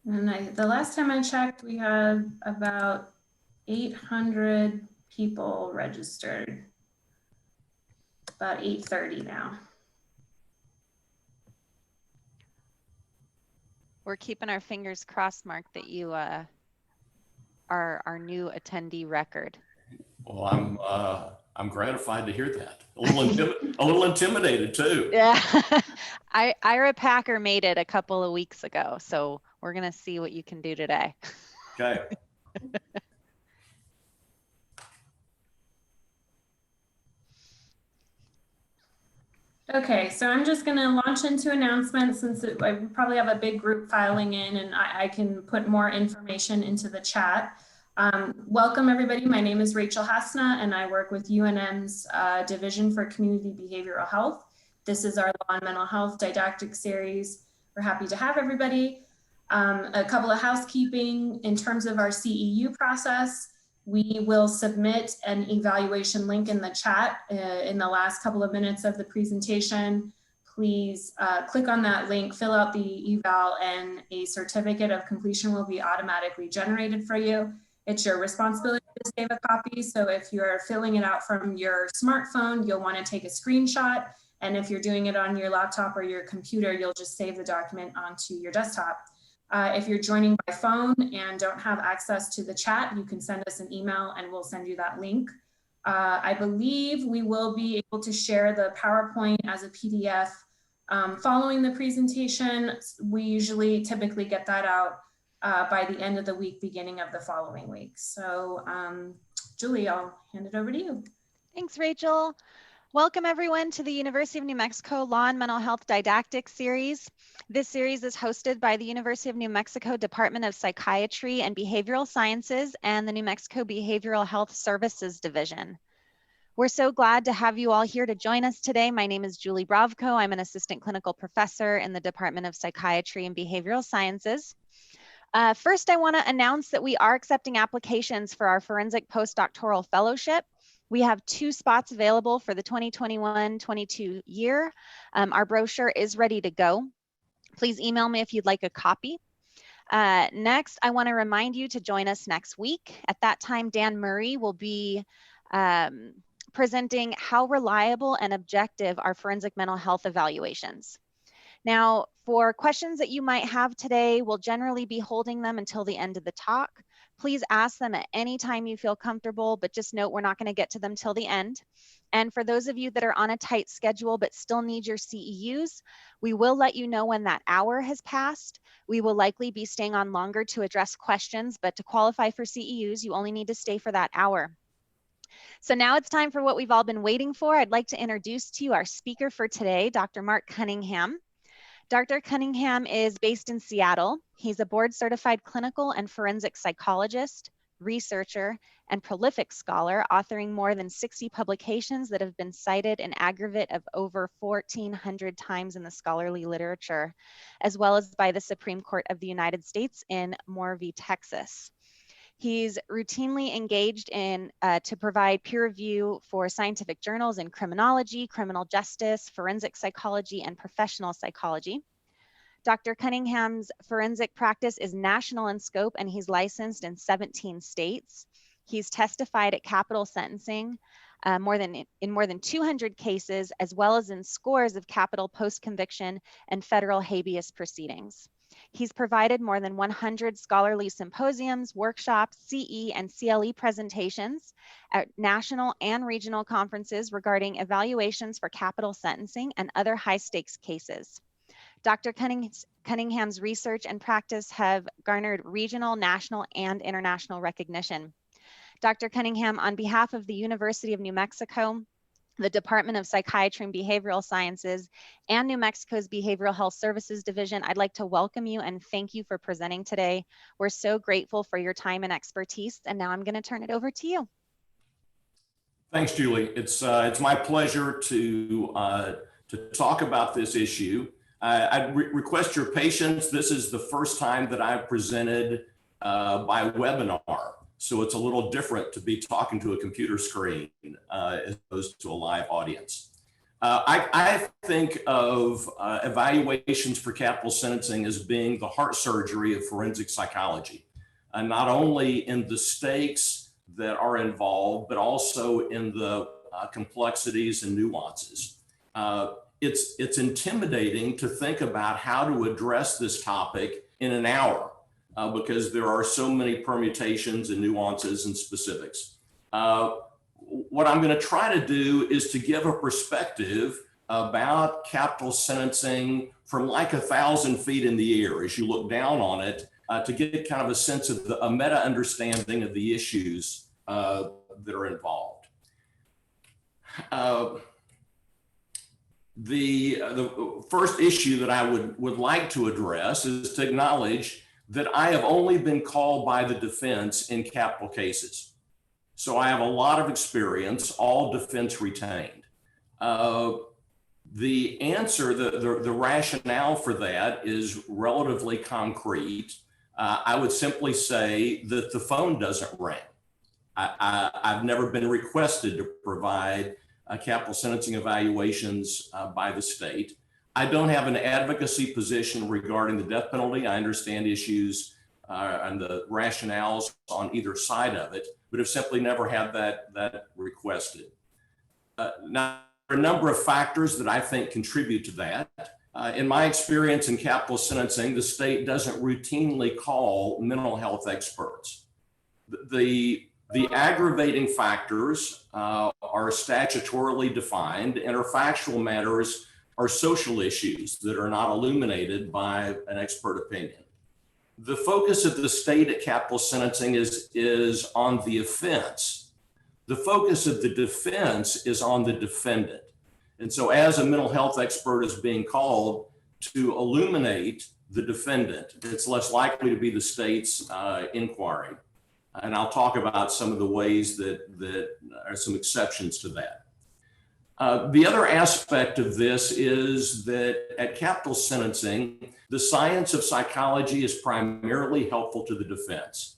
And the last time I checked, we had about 800 people registered. About 8:30 now. We're keeping our fingers crossed, Mark, that you are our new attendee record. Well, I'm gratified to hear that. A little intimidated too. Yeah, Ira Packer made it a couple of weeks ago, so we're gonna see what you can do today. Okay. Okay, so I'm just going to launch into announcements since I probably have a big group filing in, and I can put more information into the chat. Welcome everybody. My name is Rachel Hasna and I work with UNM's Division for Community Behavioral Health. This is our Law and Mental Health didactic series. We're happy to have everybody. A couple of housekeeping in terms of our CEU process. We will submit an evaluation link in the chat in the last couple of minutes of the presentation. Please click on that link, fill out the eval, and a certificate of completion will be automatically generated for you. It's your responsibility to save a copy. So if you're filling it out from your smartphone, you'll want to take a screenshot. And if you're doing it on your laptop or your computer, you'll just save the document onto your desktop. If you're joining by phone and don't have access to the chat, you can send us an email and we'll send you that link. I believe we will be able to share the PowerPoint as a PDF following the presentation. We typically get that out by the end of the week, beginning of the following week. So Julie, I'll hand it over to you. Thanks, Rachel. Welcome everyone to the University of New Mexico Law and Mental Health Didactic Series. This series is hosted by the University of New Mexico Department of Psychiatry and Behavioral Sciences and the New Mexico Behavioral Health Services Division. We're so glad to have you all here to join us today. My name is Julie Brovko. I'm an assistant clinical professor in the Department of Psychiatry and Behavioral Sciences. First, I want to announce that we are accepting applications for our forensic postdoctoral fellowship. We have 2 spots available for the 2021-22 year. Our brochure is ready to go. Please email me if you'd like a copy. Next, I want to remind you to join us next week. At that time, Dan Murray will be presenting how reliable and objective are forensic mental health evaluations. Now, for questions that you might have today, we'll generally be holding them until the end of the talk. Please ask them at any time you feel comfortable, but just note we're not going to get to them till the end. And for those of you that are on a tight schedule but still need your CEUs, we will let you know when that hour has passed. We will likely be staying on longer to address questions, but to qualify for CEUs, you only need to stay for that hour. So now it's time for what we've all been waiting for. I'd like to introduce to you our speaker for today, Dr. Mark Cunningham. Dr. Cunningham is based in Seattle. He's a board-certified clinical and forensic psychologist, researcher, and prolific scholar, authoring more than 60 publications that have been cited an aggregate of over 1,400 times in the scholarly literature, as well as by the Supreme Court of the United States in Moore v. Texas. He's routinely engaged in to provide peer review for scientific journals in criminology, criminal justice, forensic psychology, and professional psychology. Dr. Cunningham's forensic practice is national in scope, and he's licensed in 17 states. He's testified at capital sentencing in more than 200 cases, as well as in scores of capital post-conviction and federal habeas proceedings. He's provided more than 100 scholarly symposiums, workshops, CE and CLE presentations at national and regional conferences regarding evaluations for capital sentencing and other high-stakes cases. Dr. Cunningham's research and practice have garnered regional, national, and international recognition. Dr. Cunningham, on behalf of the University of New Mexico, the Department of Psychiatry and Behavioral Sciences, and New Mexico's Behavioral Health Services Division, I'd like to welcome you and thank you for presenting today. We're so grateful for your time and expertise, and now I'm going to turn it over to you. Thanks, Julie. It's my pleasure to talk about this issue. I request your patience. This is the first time that I've presented by webinar. So it's a little different to be talking to a computer screen as opposed to a live audience. I think of evaluations for capital sentencing as being the heart surgery of forensic psychology, not only in the stakes that are involved, but also in the complexities and nuances. It's intimidating to think about how to address this topic in an hour because there are so many permutations and nuances and specifics. What I'm going to try to do is to give a perspective about capital sentencing from like 1,000 feet in the air as you look down on it to get kind of a sense of a meta understanding of the issues that are involved. The first issue that I would like to address is to acknowledge that I have only been called by the defense in capital cases. So I have a lot of experience, all defense retained. The answer, the rationale for that is relatively concrete. I would simply say that the phone doesn't ring. I've never been requested to provide capital sentencing evaluations by the state. I don't have an advocacy position regarding the death penalty. I understand issues and the rationales on either side of it, but have simply never had that requested. Now, there are a number of factors that I think contribute to that. In my experience in capital sentencing, the state doesn't routinely call mental health experts. The aggravating factors are statutorily defined, and our factual matters are social issues that are not illuminated by an expert opinion. The focus of the state at capital sentencing is on the offense. The focus of the defense is on the defendant. And so as a mental health expert is being called to illuminate the defendant, it's less likely to be the state's inquiry. And I'll talk about some of the ways that are some exceptions to that. The other aspect of this is that at capital sentencing, the science of psychology is primarily helpful to the defense.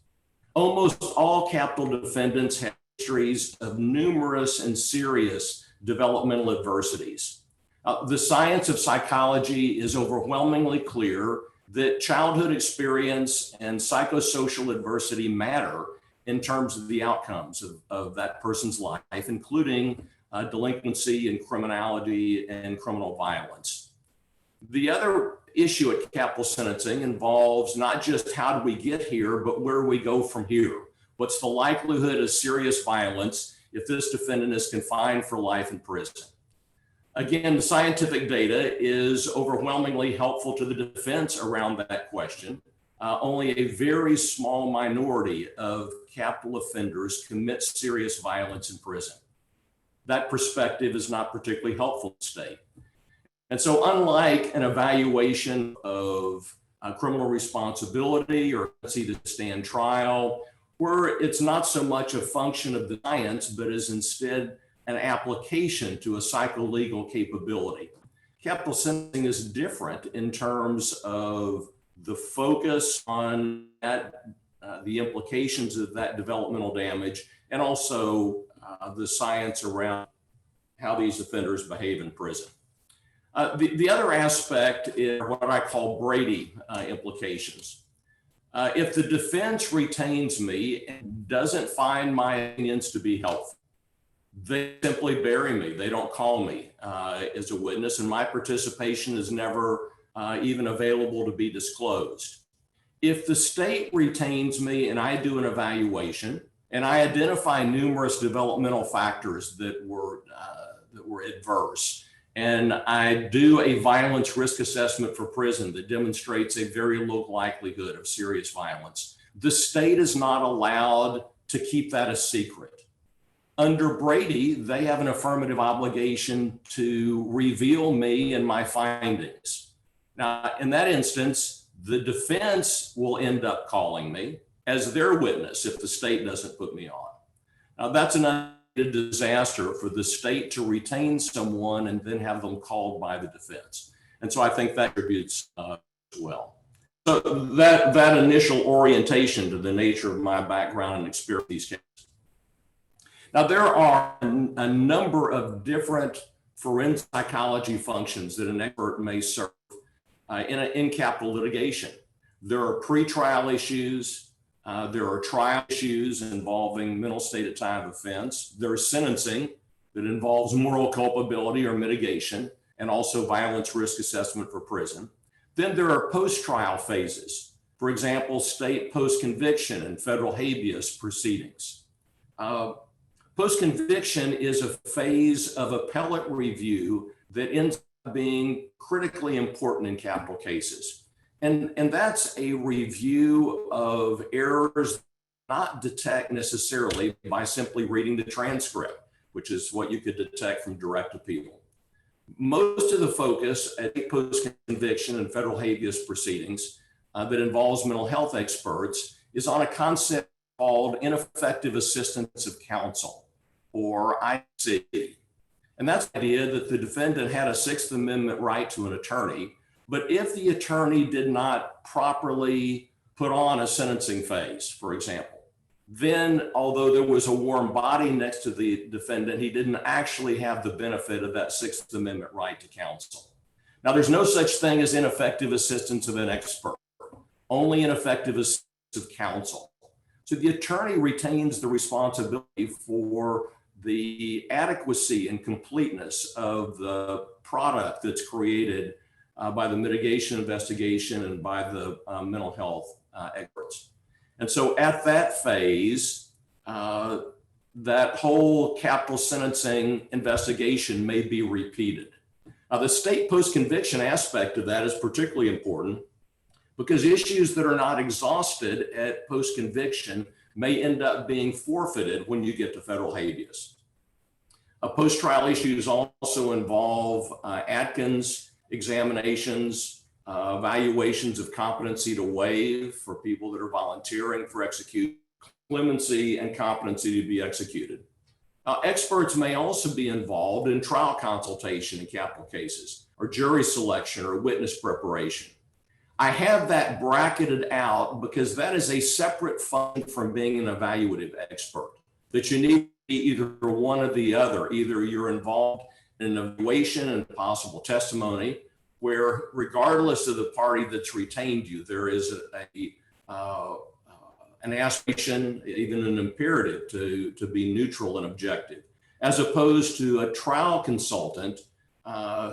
Almost all capital defendants have histories of numerous and serious developmental adversities. The science of psychology is overwhelmingly clear that childhood experience and psychosocial adversity matter in terms of the outcomes of that person's life, including delinquency and criminality and criminal violence. The other issue at capital sentencing involves not just how do we get here, but where we go from here. What's the likelihood of serious violence if this defendant is confined for life in prison? Again, the scientific data is overwhelmingly helpful to the defense around that question. Only a very small minority of capital offenders commit serious violence in prison. That perspective is not particularly helpful to the state. And so unlike an evaluation of criminal responsibility or to stand trial, where it's not so much a function of the science, but is instead an application to a psycholegal capability. Capital sentencing is different in terms of the focus on that, the implications of that developmental damage, and also the science around how these offenders behave in prison. The other aspect is what I call Brady implications. If the defense retains me and doesn't find my opinions to be helpful, they simply bury me. They don't call me as a witness, and my participation is never even available to be disclosed. If the state retains me and I do an evaluation and I identify numerous developmental factors that were adverse, and I do a violence risk assessment for prison that demonstrates a very low likelihood of serious violence, the state is not allowed to keep that a secret. Under Brady, they have an affirmative obligation to reveal me and my findings. Now, in that instance, the defense will end up calling me as their witness if the state doesn't put me on. Now, that's an disaster for the state to retain someone and then have them called by the defense. And so I think that contributes as well. So that initial orientation to the nature of my background and experience in these cases. Now, there are a number of different forensic psychology functions that an expert may serve in capital litigation. There are pretrial issues. There are trial issues involving mental state at time of offense. There is sentencing that involves moral culpability or mitigation, and also violence risk assessment for prison. Then there are post-trial phases. For example, state post-conviction and federal habeas proceedings. Post-conviction is a phase of appellate review that ends up being critically important in capital cases. And that's a review of errors not detect necessarily by simply reading the transcript, which is what you could detect from direct appeal. Most of the focus at post-conviction and federal habeas proceedings that involves mental health experts is on a concept called ineffective assistance of counsel, or IAC. And that's the idea that the defendant had a Sixth Amendment right to an attorney, but if the attorney did not properly put on a sentencing phase, for example, then although there was a warm body next to the defendant, he didn't actually have the benefit of that Sixth Amendment right to counsel. Now, there's no such thing as ineffective assistance of an expert, only ineffective assistance of counsel. So the attorney retains the responsibility for the adequacy and completeness of the product that's created by the mitigation investigation and by the mental health experts. And so at that phase, that whole capital sentencing investigation may be repeated. The state post-conviction aspect of that is particularly important because issues that are not exhausted at post-conviction may end up being forfeited when you get to federal habeas. Post-trial issues also involve Atkins examinations, evaluations of competency to waive for people that are volunteering for execution, clemency, and competency to be executed. Experts may also be involved in trial consultation in capital cases, or jury selection, or witness preparation. I have that bracketed out because that is a separate function from being an evaluative expert, that you need to be either one or the other. Either you're involved in an evaluation and possible testimony, where regardless of the party that's retained you, there is an aspiration, even an imperative to be neutral and objective, as opposed to a trial consultant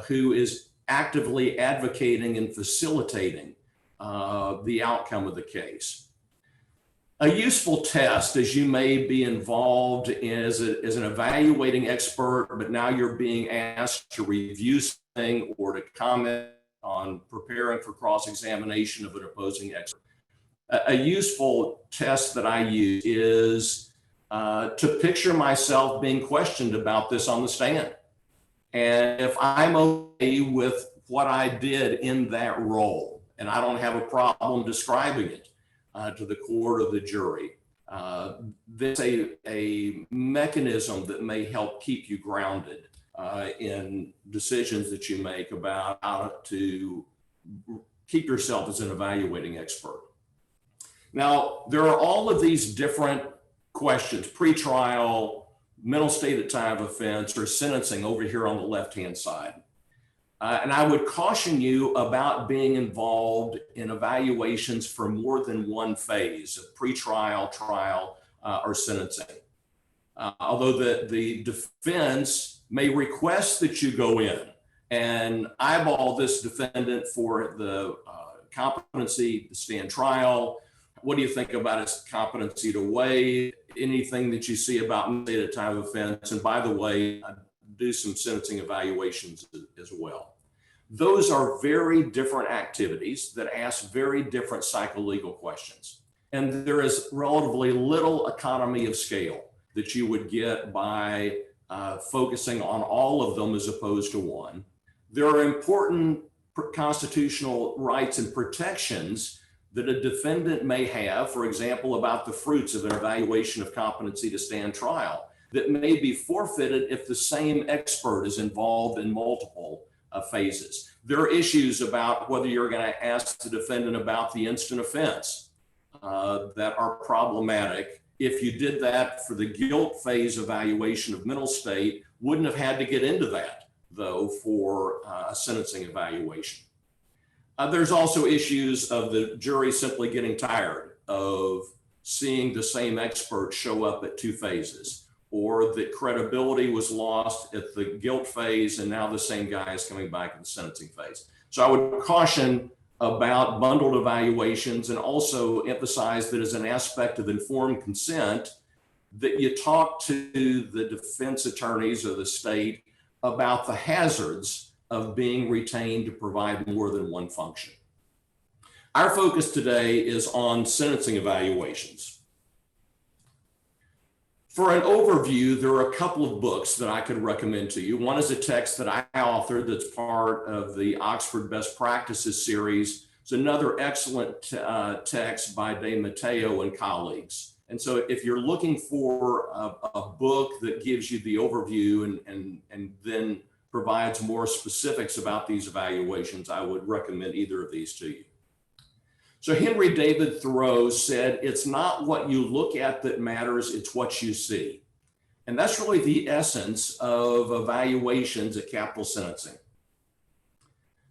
who is actively advocating and facilitating the outcome of the case. A useful test, as you may be involved as an evaluating expert, but now you're being asked to review something or to comment on preparing for cross-examination of an opposing expert. A useful test that I use is to picture myself being questioned about this on the stand. And if I'm okay with what I did in that role, and I don't have a problem describing it to the court or the jury, there's a mechanism that may help keep you grounded in decisions that you make about how to keep yourself as an evaluating expert. Now, there are all of these different questions: pretrial, mental state at time of offense, or sentencing over here on the left-hand side. And I would caution you about being involved in evaluations for more than one phase of pretrial, trial, or sentencing. Although the defense may request that you go in and eyeball this defendant for the competency to stand trial. What do you think about his competency to waive? Anything that you see about state at time of offense? And by the way, do some sentencing evaluations as well. Those are very different activities that ask very different psycholegal questions. And there is relatively little economy of scale that you would get by focusing on all of them as opposed to one. There are important constitutional rights and protections that a defendant may have, for example, about the fruits of an evaluation of competency to stand trial, that may be forfeited if the same expert is involved in multiple phases. There are issues about whether you're going to ask the defendant about the instant offense that are problematic. If you did that for the guilt phase evaluation of mental state, wouldn't have had to get into that. though, for a sentencing evaluation. There's also issues of the jury simply getting tired of seeing the same expert show up at two phases, or that credibility was lost at the guilt phase and now the same guy is coming back in the sentencing phase. So I would caution about bundled evaluations, and also emphasize that as an aspect of informed consent, that you talk to the defense attorneys or the state about the hazards of being retained to provide more than one function. Our focus today is on sentencing evaluations. For an overview, there are a couple of books that I could recommend to you. One is a text that I authored that's part of the Oxford Best Practices series. It's another excellent text by De Matteo and colleagues. And so if you're looking for a book that gives you the overview and then provides more specifics about these evaluations, I would recommend either of these to you. So Henry David Thoreau said, "It's not what you look at that matters, it's what you see." And that's really the essence of evaluations at capital sentencing.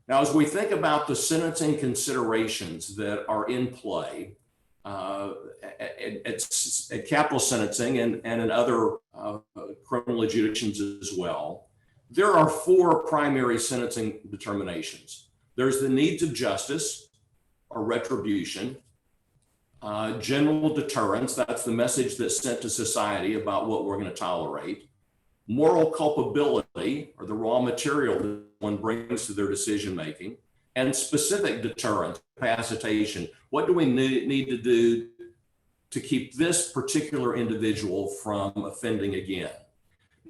Now, as we think about the sentencing considerations that are in play at capital sentencing and in other criminal adjudications as well, there are four primary sentencing determinations. There's the needs of justice or retribution, general deterrence, that's the message that's sent to society about what we're going to tolerate, moral culpability, or the raw material that one brings to their decision making, and specific deterrence, capacitation. What do we need to do to keep this particular individual from offending again?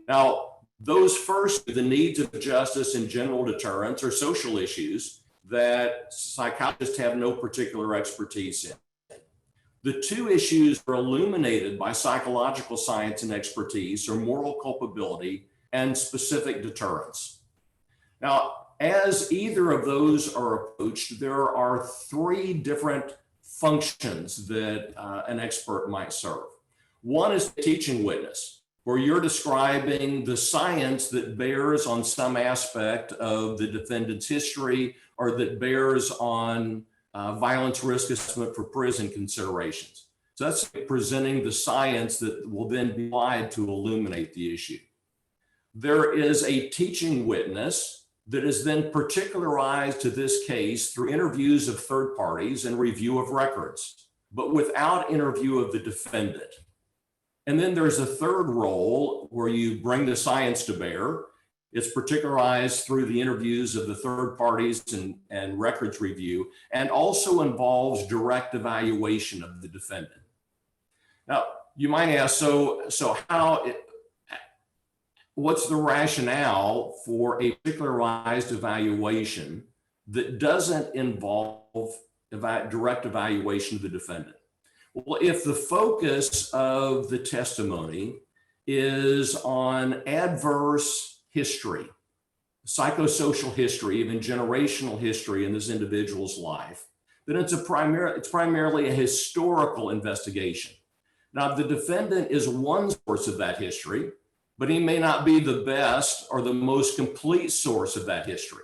Now, those first, the needs of justice and general deterrence, are social issues that psychologists have no particular expertise in. The two issues are illuminated by psychological science and expertise are moral culpability and specific deterrence. Now, as either of those are approached, there are three different functions that an expert might serve. One is the teaching witness, where you're describing the science that bears on some aspect of the defendant's history or that bears on violence risk assessment for prison considerations. So that's presenting the science that will then be applied to illuminate the issue. There is a teaching witness that is then particularized to this case through interviews of third parties and review of records, but without interview of the defendant. And then there's a third role where you bring the science to bear. It's particularized through the interviews of the third parties and records review, and also involves direct evaluation of the defendant. Now, you might ask, what's the rationale for a particularized evaluation that doesn't involve direct evaluation of the defendant? Well, if the focus of the testimony is on adverse history, psychosocial history, even generational history in this individual's life, then it's primarily a historical investigation. Now, the defendant is one source of that history, but he may not be the best or the most complete source of that history.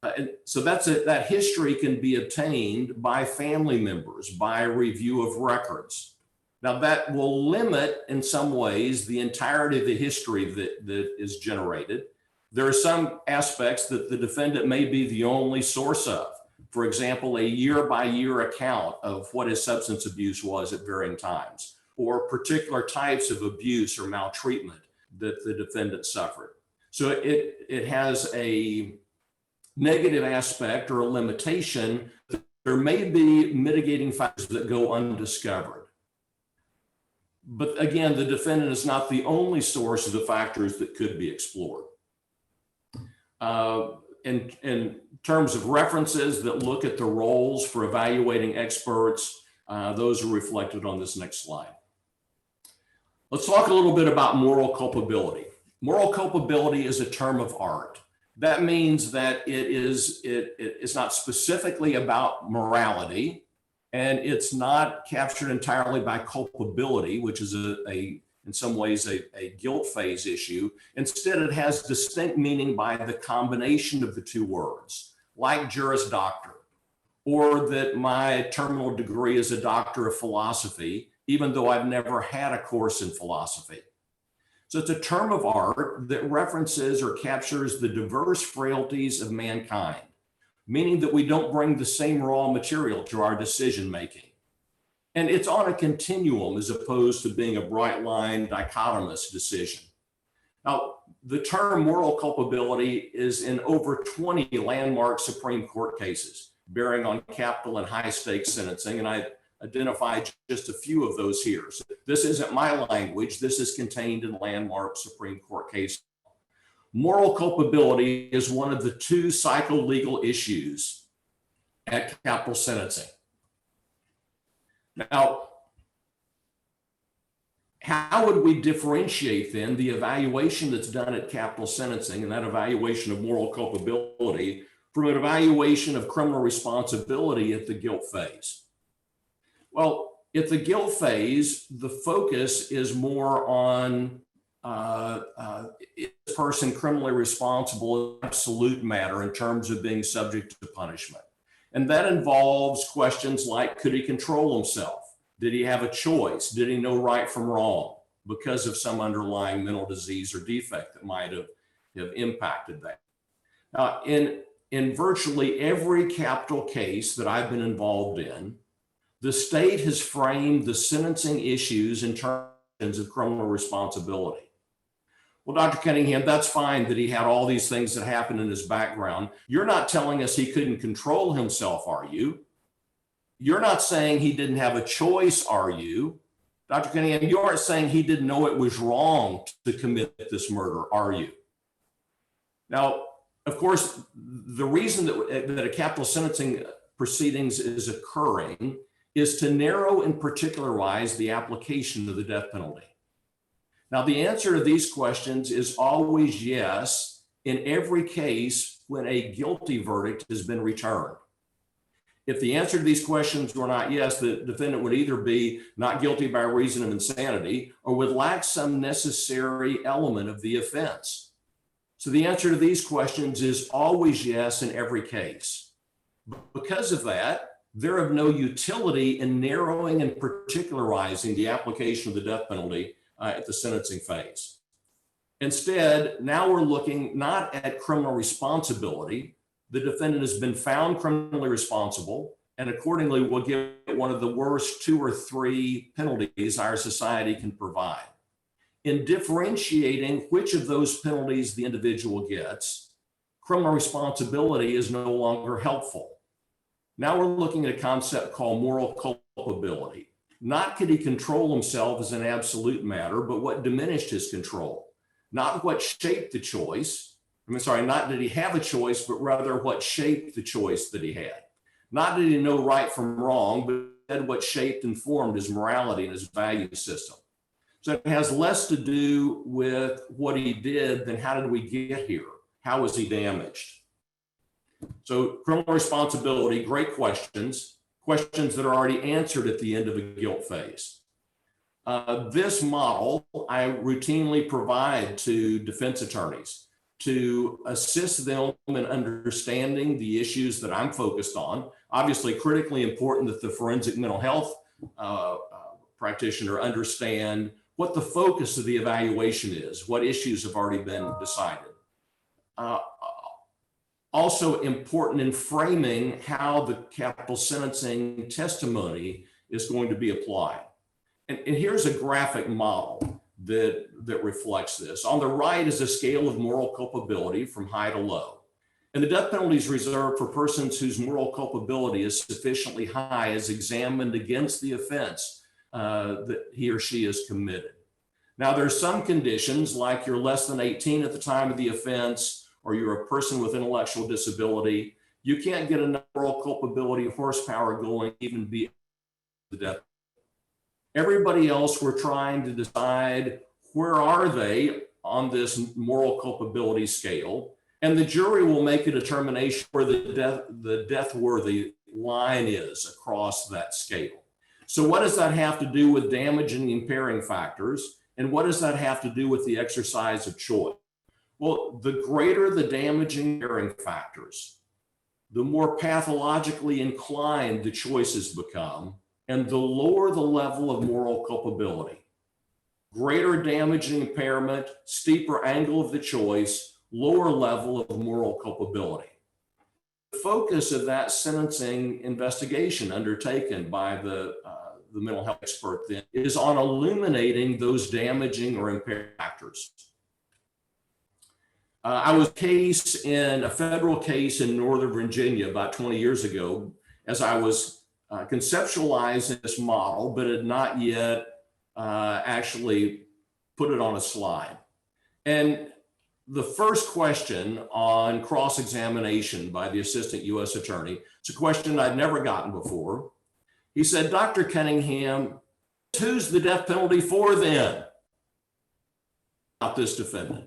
And so that history can be obtained by family members, by review of records. Now, that will limit in some ways the entirety of the history that is generated. There are some aspects that the defendant may be the only source of. For example, a year-by-year account of what his substance abuse was at varying times, or particular types of abuse or maltreatment that the defendant suffered. So it has a negative aspect or a limitation. There may be mitigating factors that go undiscovered. But again, the defendant is not the only source of the factors that could be explored. In terms of references that look at the roles for evaluating experts, those are reflected on this next slide. Let's talk a little bit about moral culpability. Moral culpability is a term of art. That means that it's not specifically about morality, and it's not captured entirely by culpability, which is a in some ways a guilt phase issue. Instead, it has distinct meaning by the combination of the two words, like Juris Doctor, or that my terminal degree is a Doctor of Philosophy, even though I've never had a course in philosophy. So it's a term of art that references or captures the diverse frailties of mankind, meaning that we don't bring the same raw material to our decision making. And it's on a continuum as opposed to being a bright line dichotomous decision. Now, the term moral culpability is in over 20 landmark Supreme Court cases bearing on capital and high stakes sentencing, and I identified just a few of those here. So this isn't my language, this is contained in landmark Supreme Court cases. Moral culpability is one of the two psycholegal issues at capital sentencing. Now, how would we differentiate then the evaluation that's done at capital sentencing and that evaluation of moral culpability from an evaluation of criminal responsibility at the guilt phase? Well, at the guilt phase, the focus is more on is this person criminally responsible in absolute matter in terms of being subject to punishment. And that involves questions like, could he control himself? Did he have a choice? Did he know right from wrong because of some underlying mental disease or defect that might have impacted that? Now, in virtually every capital case that I've been involved in, the state has framed the sentencing issues in terms of criminal responsibility. Well, Dr. Cunningham, that's fine that he had all these things that happened in his background. You're not telling us he couldn't control himself, are you? You're not saying he didn't have a choice, are you? Dr. Cunningham, you aren't saying he didn't know it was wrong to commit this murder, are you? Now, of course, the reason that a capital sentencing proceedings is occurring is to narrow and particularize the application of the death penalty. Now, the answer to these questions is always yes in every case when a guilty verdict has been returned. If the answer to these questions were not yes, the defendant would either be not guilty by reason of insanity or would lack some necessary element of the offense. So the answer to these questions is always yes in every case. Because of that, they're of no utility in narrowing and particularizing the application of the death penalty at the sentencing phase. Instead, now we're looking not at criminal responsibility. The defendant has been found criminally responsible and accordingly will get one of the worst 2 or 3 penalties our society can provide. In differentiating which of those penalties the individual gets, criminal responsibility is no longer helpful. Now we're looking at a concept called moral culpability. Not could he control himself as an absolute matter, but what diminished his control. Not what shaped the choice. Not did he have a choice, but rather what shaped the choice that he had. Not did he know right from wrong, but what shaped and formed his morality and his value system. So it has less to do with what he did than how did we get here? How was he damaged? So criminal responsibility, great questions that are already answered at the end of a guilt phase. This model I routinely provide to defense attorneys to assist them in understanding the issues that I'm focused on. Obviously, critically important that the forensic mental health practitioner understand what the focus of the evaluation is, what issues have already been decided. Also important in framing how the capital sentencing testimony is going to be applied. And here's a graphic model that reflects this. On the right is a scale of moral culpability from high to low. And the death penalty is reserved for persons whose moral culpability is sufficiently high as examined against the offense that he or she has committed. Now, there's some conditions like you're less than 18 at the time of the offense, or you're a person with intellectual disability. You can't get a moral culpability horsepower going even beyond the death. Everybody else, we're trying to decide where are they on this moral culpability scale, and the jury will make a determination where the death-worthy line is across that scale. So what does that have to do with damage and impairing factors? And what does that have to do with the exercise of choice? Well, the greater the damaging bearing factors, the more pathologically inclined the choices become, and the lower the level of moral culpability. Greater damaging impairment, steeper angle of the choice, lower level of moral culpability. The focus of that sentencing investigation undertaken by the mental health expert then is on illuminating those damaging or impaired factors. I was in a federal case in Northern Virginia about 20 years ago as I was conceptualizing this model, but had not yet actually put it on a slide. And the first question on cross-examination by the assistant U.S. attorney, it's a question I'd never gotten before. He said, Dr. Cunningham, who's the death penalty for then? Not this defendant.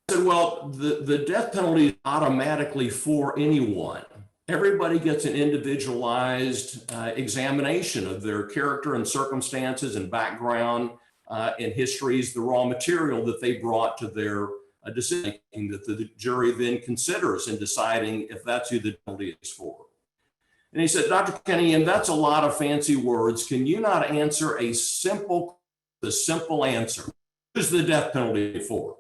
I said, well, the death penalty is automatically for anyone. Everybody gets an individualized examination of their character and circumstances and background and histories, the raw material that they brought to their decision making that the jury then considers in deciding if that's who the penalty is for. And he said, Dr. Cunningham, that's a lot of fancy words. Can you not answer the simple answer? Who's the death penalty for?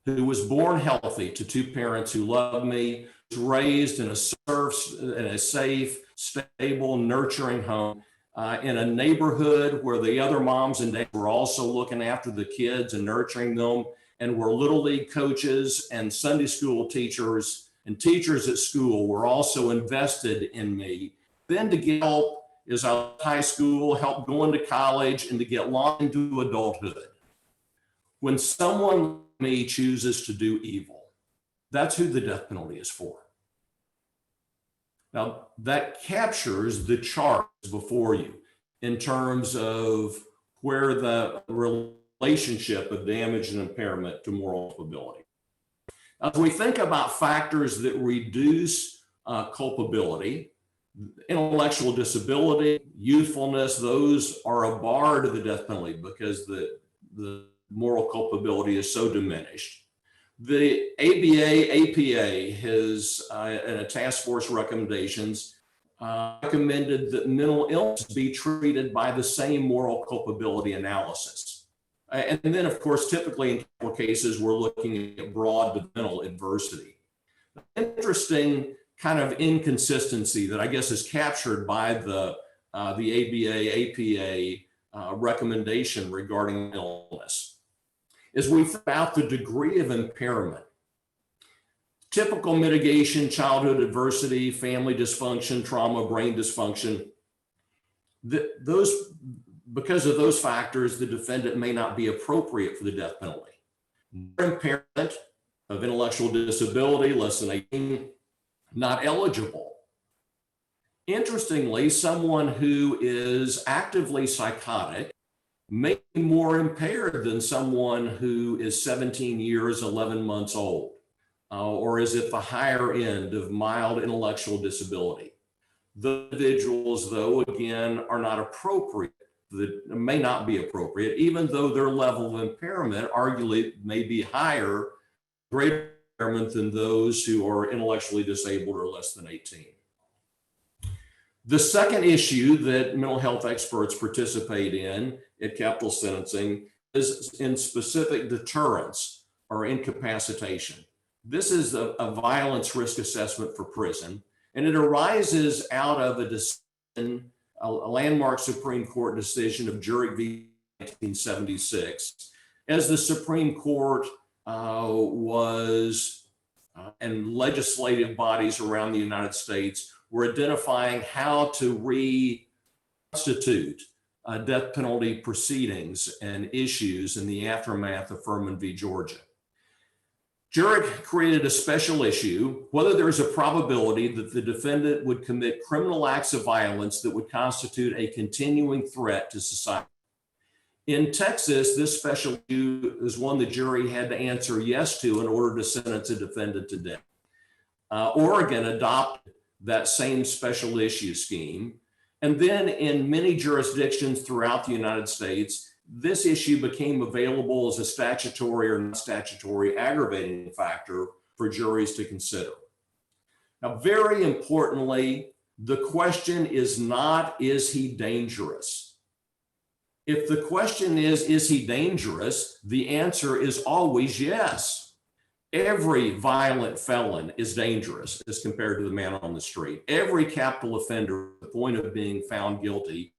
Who was born healthy to two parents who loved me, was raised in a safe, stable, nurturing home, in a neighborhood where the other moms and dads were also looking after the kids and nurturing them, and were Little League coaches and Sunday school teachers and teachers at school were also invested in me. Then to get help as I was in high school, help go into college, and to get launched into adulthood. When someone like me chooses to do evil, that's who the death penalty is for. Now, that captures the charge before you in terms of where the relationship of damage and impairment to moral culpability. As we think about factors that reduce culpability, intellectual disability, youthfulness, those are a bar to the death penalty because the moral culpability is so diminished. The ABA has, in a task force recommendations, recommended that mental illness be treated by the same moral culpability analysis. And then, of course, typically in capital cases, we're looking at broad mental adversity. Interesting kind of inconsistency that I guess is captured by the ABA recommendation regarding illness is we think about the degree of impairment. Typical mitigation, childhood adversity, family dysfunction, trauma, brain dysfunction. Because of those factors, the defendant may not be appropriate for the death penalty. Impairment of intellectual disability, less than 18, not eligible. Interestingly, someone who is actively psychotic may be more impaired than someone who is 17 years, 11 months old, or is at the higher end of mild intellectual disability. The individuals, though, again, are not appropriate, may not be appropriate, even though their level of impairment arguably may be higher, greater impairment than those who are intellectually disabled or less than 18. The second issue that mental health experts participate in at capital sentencing is in specific deterrence or incapacitation. This is a violence risk assessment for prison, and it arises out of a decision, a landmark Supreme Court decision of Jurek v. 1976, as the Supreme Court and legislative bodies around the United States were identifying how to reconstitute death penalty proceedings and issues in the aftermath of Furman v. Georgia. Jurek created a special issue, whether there is a probability that the defendant would commit criminal acts of violence that would constitute a continuing threat to society. In Texas, this special issue is one the jury had to answer yes to in order to sentence a defendant to death. Oregon adopted that same special issue scheme, And then in many jurisdictions throughout the United States, this issue became available as a statutory or non-statutory aggravating factor for juries to consider. Now, very importantly, the question is not, is he dangerous? If the question is he dangerous? The answer is always yes. Every violent felon is dangerous as compared to the man on the street. Every capital offender, at the point of being found guilty,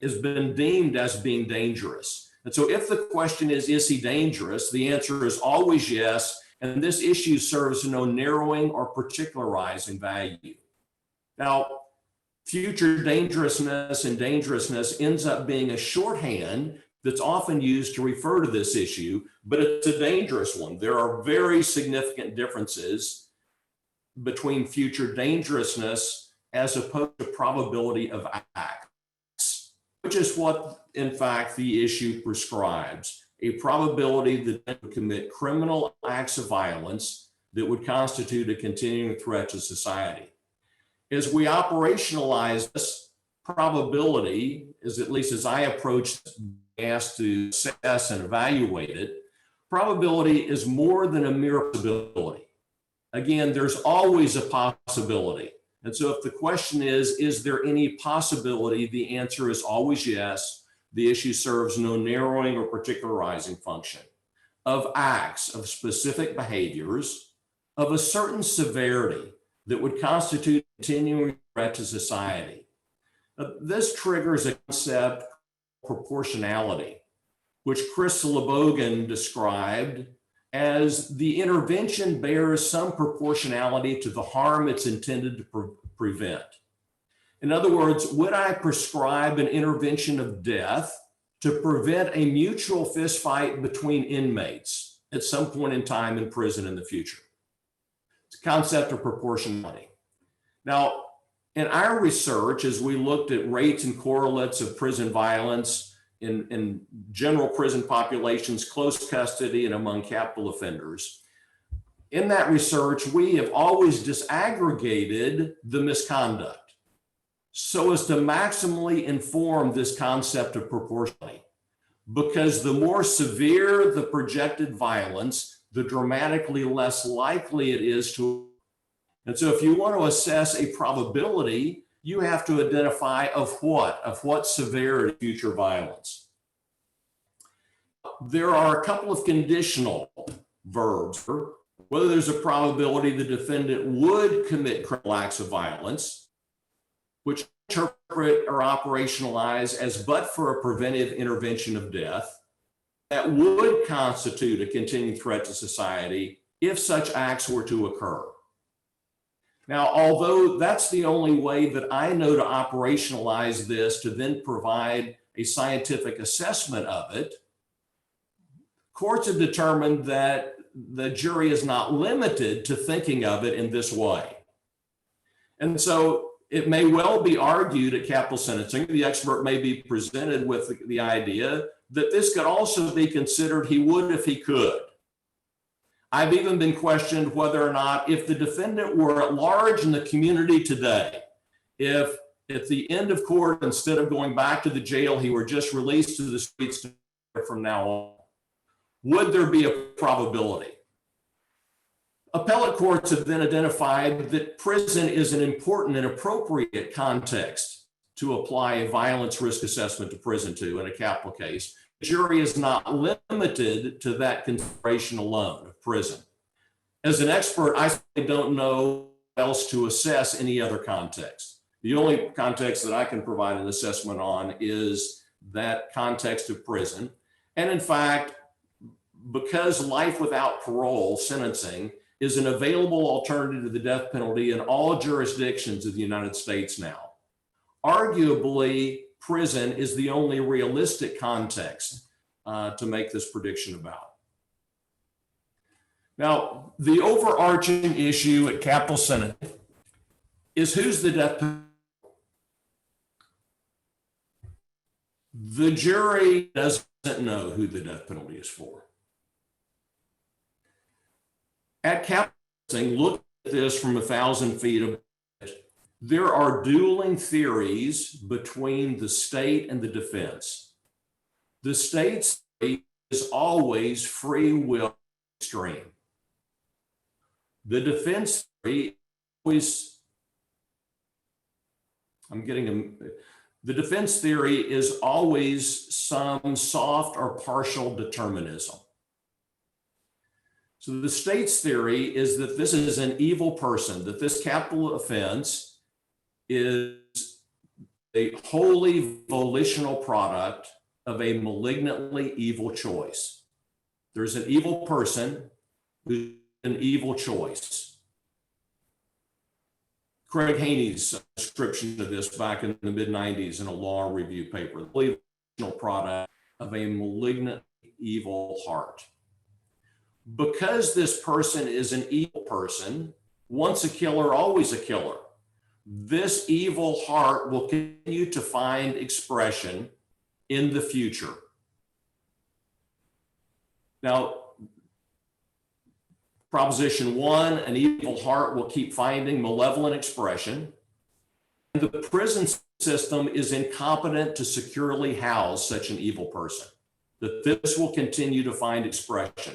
has been deemed as being dangerous. And so if the question is he dangerous? The answer is always yes. And this issue serves no narrowing or particularizing value. Now, future dangerousness and dangerousness ends up being a shorthand that's often used to refer to this issue, but it's a dangerous one. There are very significant differences between future dangerousness as opposed to probability of acts, which is what, in fact, the issue prescribes. A probability that they would commit criminal acts of violence that would constitute a continuing threat to society. As we operationalize this probability, at least as I approach asked to assess and evaluate it, probability is more than a mere possibility. Again, there's always a possibility. And so if the question is there any possibility? The answer is always yes. The issue serves no narrowing or particularizing function of acts, of specific behaviors, of a certain severity that would constitute a continuing threat to society. This triggers a concept proportionality, which Chris Lobogan described as the intervention bears some proportionality to the harm it's intended to prevent. In other words, would I prescribe an intervention of death to prevent a mutual fistfight between inmates at some point in time in prison in the future? It's a concept of proportionality. Now, in our research, as we looked at rates and correlates of prison violence in general prison populations, close custody, and among capital offenders, in that research, we have always disaggregated the misconduct so as to maximally inform this concept of proportionality. Because the more severe the projected violence, the dramatically less likely it is to. And so if you want to assess a probability, you have to identify of what severity future violence. There are a couple of conditional verbs. Whether there's a probability the defendant would commit criminal acts of violence, which interpret or operationalize as but for a preventive intervention of death, that would constitute a continuing threat to society if such acts were to occur. Now, although that's the only way that I know to operationalize this to then provide a scientific assessment of it, courts have determined that the jury is not limited to thinking of it in this way. And so it may well be argued at capital sentencing, the expert may be presented with the idea that this could also be considered he would if he could. I've even been questioned whether or not if the defendant were at large in the community today, if at the end of court, instead of going back to the jail, he were just released to the streets from now on, would there be a probability? Appellate courts have then identified that prison is an important and appropriate context to apply a violence risk assessment to prison to in a capital case. The jury is not limited to that consideration alone of prison. As an expert, I don't know else to assess any other context. The only context that I can provide an assessment on is that context of prison. And in fact, because life without parole sentencing is an available alternative to the death penalty in all jurisdictions of the United States now, arguably prison is the only realistic context to make this prediction about. Now, the overarching issue at capital sentencing is who's the death penalty? The jury doesn't know who the death penalty is for. At capital sentencing, look at this from 1,000 feet above. There are dueling theories between the state and the defense. The state's theory is always free will extreme. The defense theory always, the defense theory is always some soft or partial determinism. So the state's theory is that this is an evil person, that this capital offense is a wholly volitional product of a malignantly evil choice. There's an evil person who's an evil choice. Craig Haney's description of this back in the mid-90s in a law review paper, the volitional product of a malignant evil heart. Because this person is an evil person, once a killer, always a killer, this evil heart will continue to find expression in the future. Now, Proposition 1, an evil heart will keep finding malevolent expression. The prison system is incompetent to securely house such an evil person, that this will continue to find expression.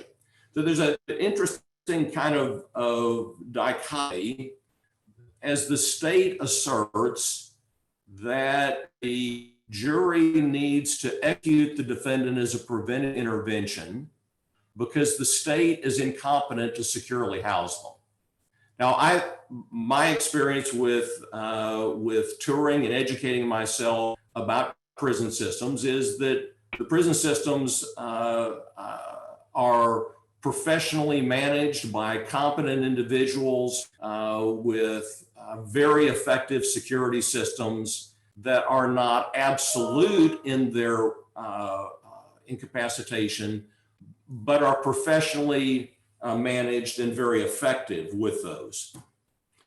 So there's an interesting kind of dichotomy as the state asserts that the jury needs to execute the defendant as a preventive intervention because the state is incompetent to securely house them. Now, my experience with touring and educating myself about prison systems is that the prison systems are professionally managed by competent individuals with very effective security systems that are not absolute in their incapacitation, but are professionally managed and very effective with those.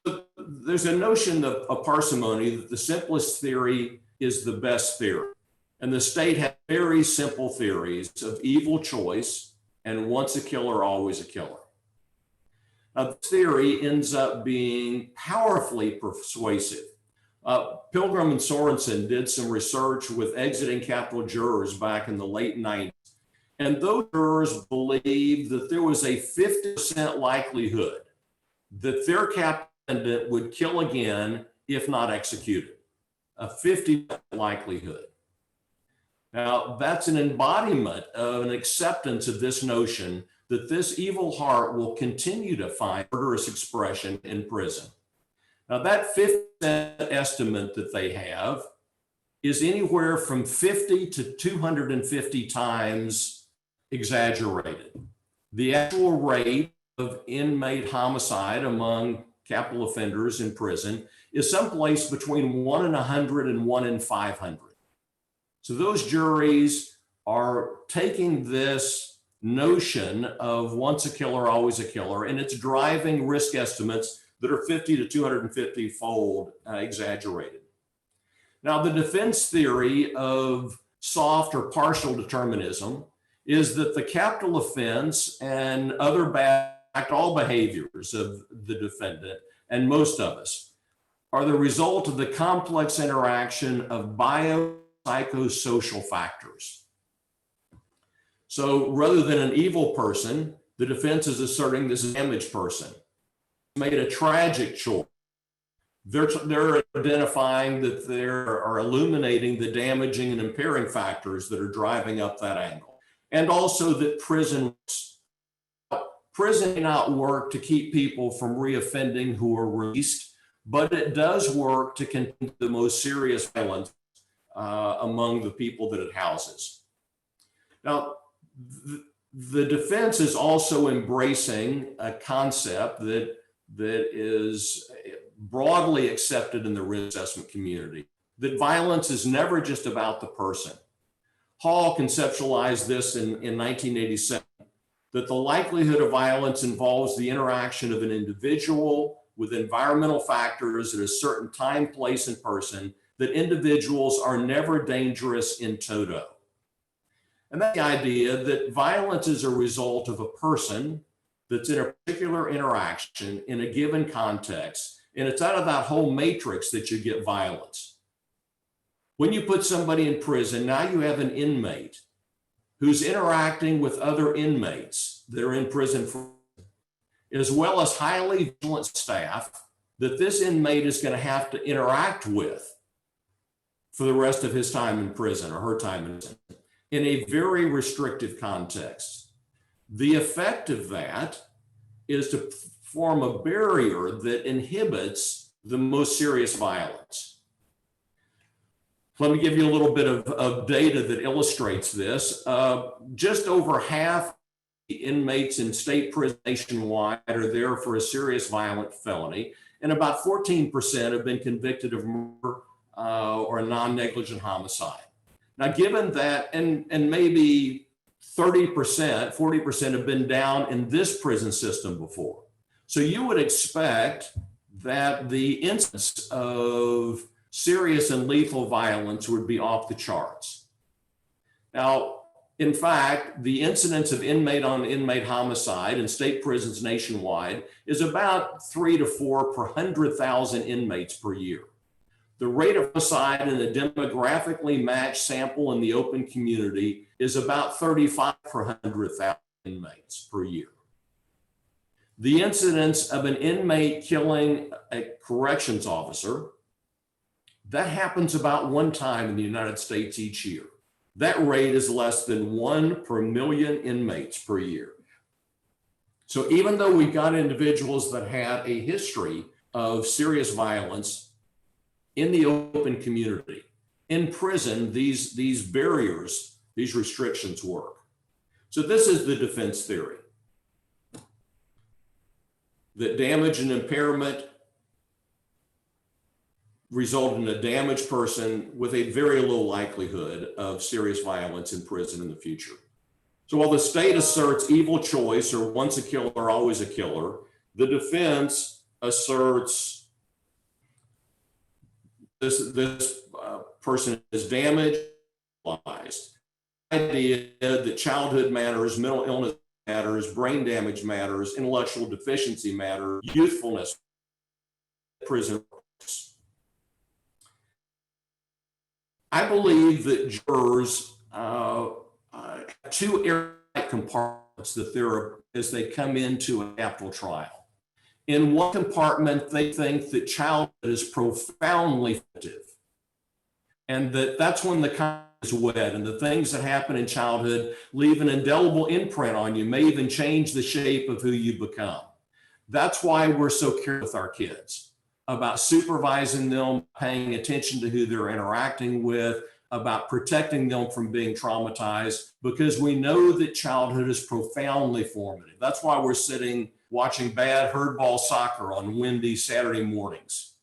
But there's a notion of parsimony that the simplest theory is the best theory. And the state has very simple theories of evil choice and once a killer, always a killer. Now, this theory ends up being powerfully persuasive. Pilgrim and Sorensen did some research with exiting capital jurors back in the late 90s. And those jurors believed that there was a 50% likelihood that their capital would kill again if not executed. A 50% likelihood. Now, that's an embodiment of an acceptance of this notion that this evil heart will continue to find murderous expression in prison. Now, that 50% estimate that they have is anywhere from 50 to 250 times exaggerated. The actual rate of inmate homicide among capital offenders in prison is someplace between 1 in 100 and 1 in 500. So those juries are taking this notion of once a killer, always a killer, and it's driving risk estimates that are 50 to 250 fold exaggerated. Now, the defense theory of soft or partial determinism is that the capital offense and other bad, all behaviors of the defendant and most of us are the result of the complex interaction of biopsychosocial factors. So rather than an evil person, the defense is asserting this damaged person made a tragic choice. They're identifying that they are illuminating the damaging and impairing factors that are driving up that angle. And also that prison may not work to keep people from reoffending who are released, but it does work to contain the most serious violence among the people that it houses. Now, the defense is also embracing a concept that is broadly accepted in the risk assessment community, that violence is never just about the person. Hall conceptualized this in 1987, that the likelihood of violence involves the interaction of an individual with environmental factors at a certain time, place, and person, that individuals are never dangerous in toto. And that's the idea that violence is a result of a person that's in a particular interaction in a given context, And it's out of that whole matrix that you get violence. When you put somebody in prison, now you have an inmate who's interacting with other inmates that are in prison, as well as highly vigilant staff that this inmate is going to have to interact with for the rest of his time in prison or her time in prison in a very restrictive context. The effect of that is to form a barrier that inhibits the most serious violence. Let me give you a little bit of data that illustrates this. Just over half the inmates in state prison nationwide are there for a serious violent felony, and about 14% have been convicted of murder or a non-negligent homicide. Now, given that, and maybe 30%, 40% have been down in this prison system before. So you would expect that the incidence of serious and lethal violence would be off the charts. Now, in fact, the incidence of inmate on inmate homicide in state prisons nationwide is about 3 to 4 per 100,000 inmates per year. The rate of homicide in a demographically matched sample in the open community is about 35 per 100,000 inmates per year. The incidence of an inmate killing a corrections officer, that happens about 1 time in the United States each year. That rate is less than 1 per million inmates per year. So even though we've got individuals that had a history of serious violence in the open community, in prison, these barriers, these restrictions work. So this is the defense theory, that damage and impairment result in a damaged person with a very low likelihood of serious violence in prison in the future. So while the state asserts evil choice or once a killer, always a killer, the defense asserts this person is damaged, the idea that childhood matters, mental illness matters, brain damage matters, intellectual deficiency matters, youthfulness, prison. I believe that jurors have 2 airtight compartments that as they come into a capital trial. In one compartment, they think that childhood is profoundly formative, and that's when the condom is wet, and the things that happen in childhood leave an indelible imprint on you, may even change the shape of who you become. That's why we're so careful with our kids about supervising them, paying attention to who they're interacting with, about protecting them from being traumatized, because we know that childhood is profoundly formative. That's why we're sitting watching bad herdball soccer on windy Saturday mornings.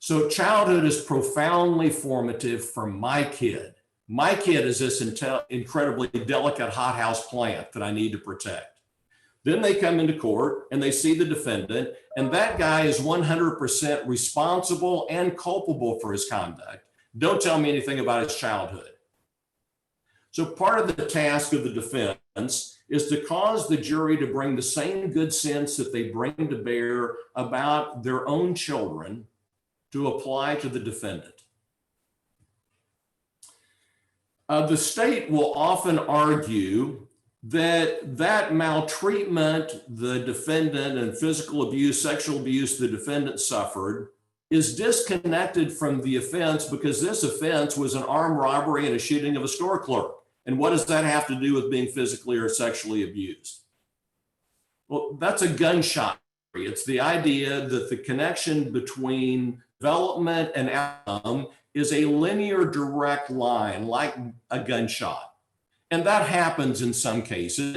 So childhood is profoundly formative for my kid. My kid is this incredibly delicate hothouse plant that I need to protect. Then they come into court and they see the defendant, and that guy is 100% responsible and culpable for his conduct. Don't tell me anything about his childhood. So part of the task of the defense is to cause the jury to bring the same good sense that they bring to bear about their own children to apply to the defendant. The state will often argue that maltreatment the defendant and physical abuse, sexual abuse the defendant suffered is disconnected from the offense, because this offense was an armed robbery and a shooting of a store clerk. And what does that have to do with being physically or sexually abused? Well, that's a gunshot. It's the idea that the connection between development and outcome is a linear direct line, like a gunshot. And that happens in some cases.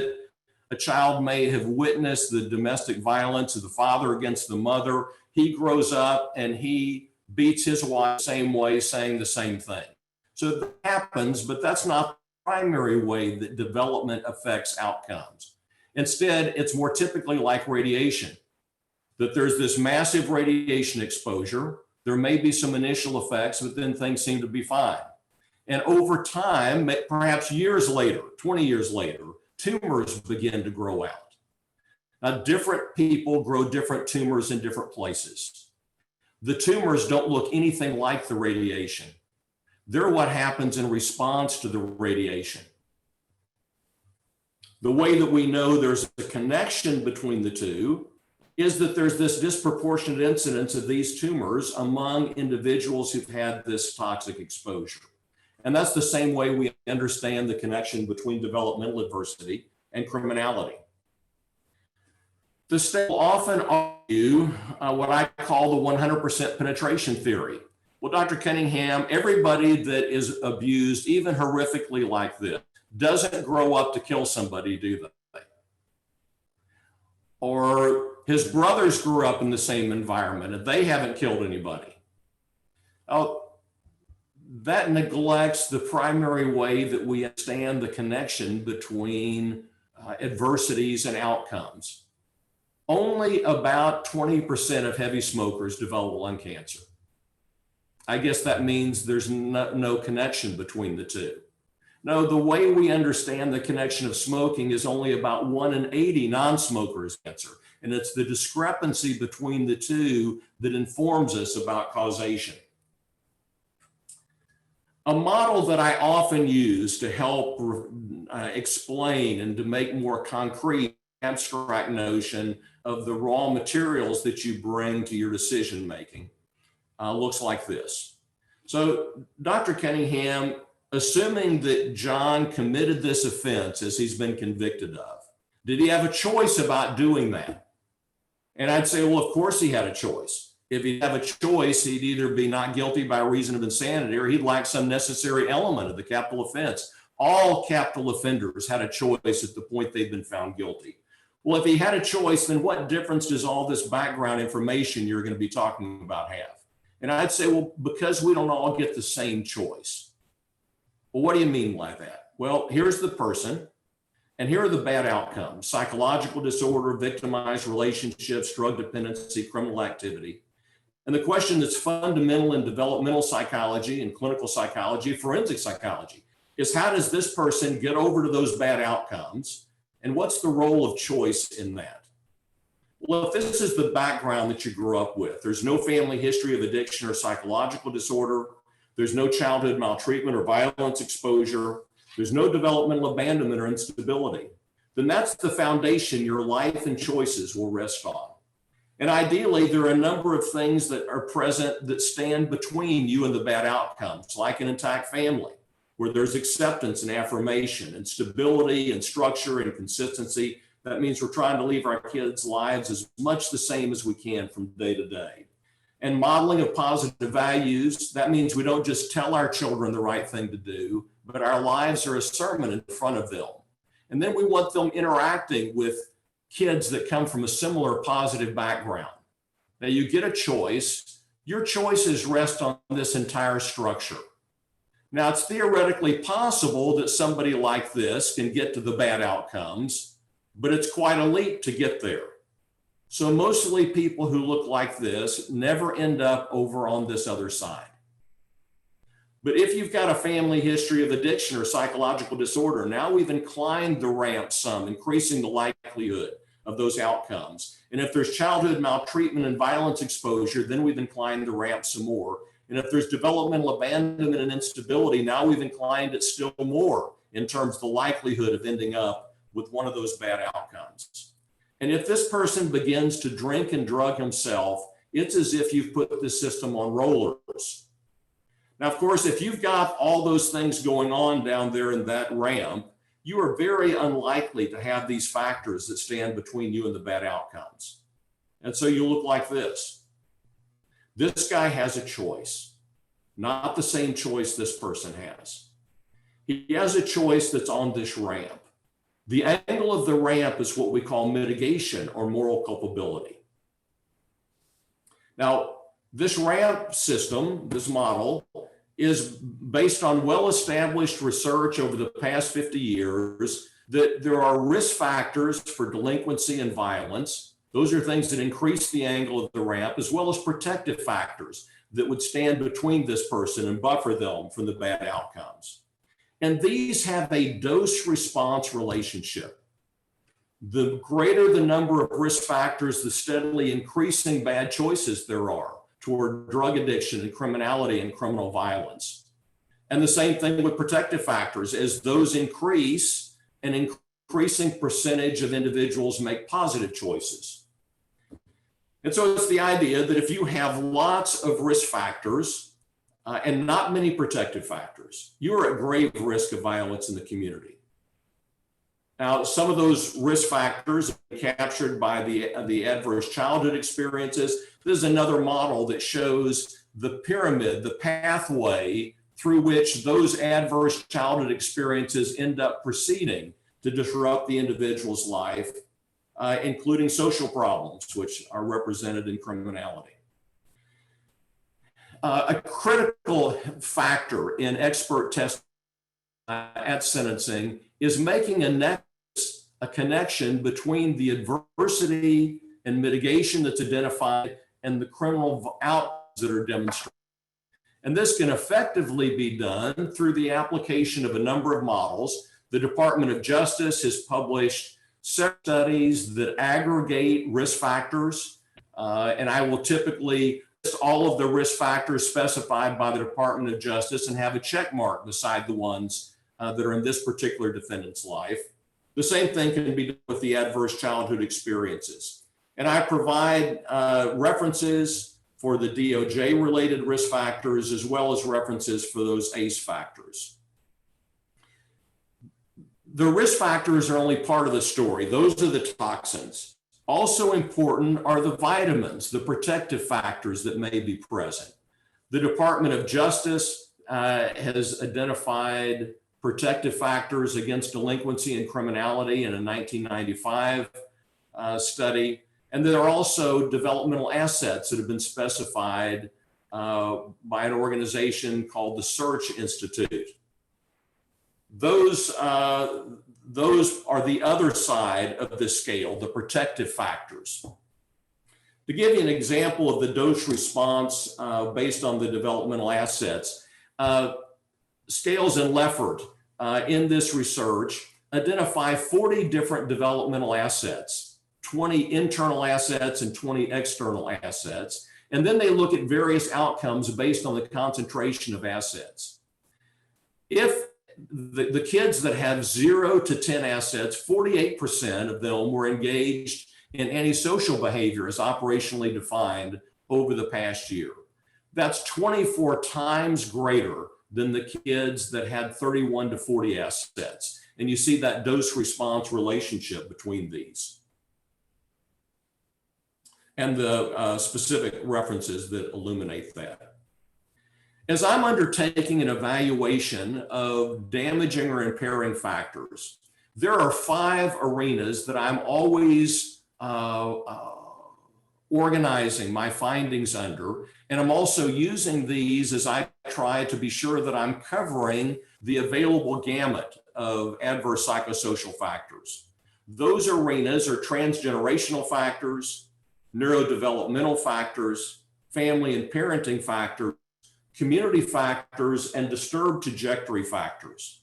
A child may have witnessed the domestic violence of the father against the mother. He grows up and he beats his wife the same way, saying the same thing. So that happens, but that's not the primary way that development affects outcomes. Instead, it's more typically like radiation, that there's this massive radiation exposure. There may be some initial effects, but then things seem to be fine. And over time, perhaps years later, 20 years later, tumors begin to grow out. Now, different people grow different tumors in different places. The tumors don't look anything like the radiation. They're what happens in response to the radiation. The way that we know there's a connection between the two is that there's this disproportionate incidence of these tumors among individuals who've had this toxic exposure. And that's the same way we understand the connection between developmental adversity and criminality. The state will often argue what I call the 100% penetration theory. Well, Dr. Cunningham, everybody that is abused, even horrifically like this, doesn't grow up to kill somebody, do they? Or his brothers grew up in the same environment and they haven't killed anybody. Oh, that neglects the primary way that we understand the connection between adversities and outcomes. Only about 20% of heavy smokers develop lung cancer. I guess that means there's no connection between the two. No, the way we understand the connection of smoking is only about 1 in 80 non-smokers cancer. And it's the discrepancy between the two that informs us about causation. A model that I often use to help explain and to make more concrete abstract notion of the raw materials that you bring to your decision making looks like this. So Dr. Cunningham, assuming that John committed this offense as he's been convicted of, did he have a choice about doing that? And I'd say, well, of course he had a choice. If he'd have a choice, he'd either be not guilty by reason of insanity or he'd lack some necessary element of the capital offense. All capital offenders had a choice at the point they've been found guilty. Well, if he had a choice, then what difference does all this background information you're going to be talking about have? And I'd say, well, because we don't all get the same choice. Well, what do you mean by that? Well, here's the person, and here are the bad outcomes: psychological disorder, victimized relationships, drug dependency, criminal activity. And the question that's fundamental in developmental psychology and clinical psychology, forensic psychology, is how does this person get over to those bad outcomes? And what's the role of choice in that? Well, if this is the background that you grew up with, there's no family history of addiction or psychological disorder, there's no childhood maltreatment or violence exposure, there's no developmental abandonment or instability, then that's the foundation your life and choices will rest on. And ideally, there are a number of things that are present that stand between you and the bad outcomes, like an intact family, where there's acceptance and affirmation and stability and structure and consistency. That means we're trying to leave our kids' lives as much the same as we can from day to day. And modeling of positive values, that means we don't just tell our children the right thing to do, but our lives are a sermon in front of them. And then we want them interacting with kids that come from a similar positive background. Now you get a choice. Your choices rest on this entire structure. Now it's theoretically possible that somebody like this can get to the bad outcomes, but it's quite a leap to get there. So mostly people who look like this never end up over on this other side. But if you've got a family history of addiction or psychological disorder, now we've inclined the ramp some, increasing the likelihood of those outcomes. And if there's childhood maltreatment and violence exposure, then we've inclined the ramp some more. And if there's developmental abandonment and instability, now we've inclined it still more in terms of the likelihood of ending up with one of those bad outcomes. And if this person begins to drink and drug himself, it's as if you've put the system on rollers. Now, of course, if you've got all those things going on down there in that ramp, you are very unlikely to have these factors that stand between you and the bad outcomes. And so you look like this. This guy has a choice, not the same choice this person has. He has a choice that's on this ramp. The angle of the ramp is what we call mitigation or moral culpability. Now, this ramp system, this model, is based on well-established research over the past 50 years that there are risk factors for delinquency and violence. Those are things that increase the angle of the ramp, as well as protective factors that would stand between this person and buffer them from the bad outcomes. And these have a dose-response relationship. The greater the number of risk factors, the steadily increasing bad choices there are. toward drug addiction and criminality and criminal violence. And the same thing with protective factors. As those increase, an increasing percentage of individuals make positive choices. And so it's the idea that if you have lots of risk factors and not many protective factors, you are at grave risk of violence in the community. Now, some of those risk factors are captured by the adverse childhood experiences. This is another model that shows the pyramid, the pathway through which those adverse childhood experiences end up proceeding to disrupt the individual's life, including social problems, which are represented in criminality. A critical factor in expert testimony at sentencing is making a connection between the adversity and mitigation that's identified and the criminal outcomes that are demonstrated. And this can effectively be done through the application of a number of models. The Department of Justice has published several studies that aggregate risk factors, and I will typically list all of the risk factors specified by the Department of Justice and have a check mark beside the ones that are in this particular defendant's life. The same thing can be done with the adverse childhood experiences. And I provide references for the DOJ related risk factors as well as references for those ACE factors. The risk factors are only part of the story. Those are the toxins. Also important are the vitamins, the protective factors that may be present. The Department of Justice has identified protective factors against delinquency and criminality in a 1995 study. And there are also developmental assets that have been specified by an organization called the Search Institute. Those are the other side of the scale, the protective factors. To give you an example of the dose response based on the developmental assets, Scales and Leffert in this research identify 40 different developmental assets, 20 internal assets and 20 external assets. And then they look at various outcomes based on the concentration of assets. If the kids that have 0 to 10 assets, 48% of them were engaged in antisocial behavior as operationally defined over the past year. That's 24 times greater than the kids that had 31 to 40 assets. And you see that dose response relationship between these and the specific references that illuminate that. As I'm undertaking an evaluation of damaging or impairing factors, there are 5 arenas that I'm always organizing my findings under, and I'm also using these as I try to be sure that I'm covering the available gamut of adverse psychosocial factors. Those arenas are transgenerational factors, neurodevelopmental factors, family and parenting factors, community factors, and disturbed trajectory factors.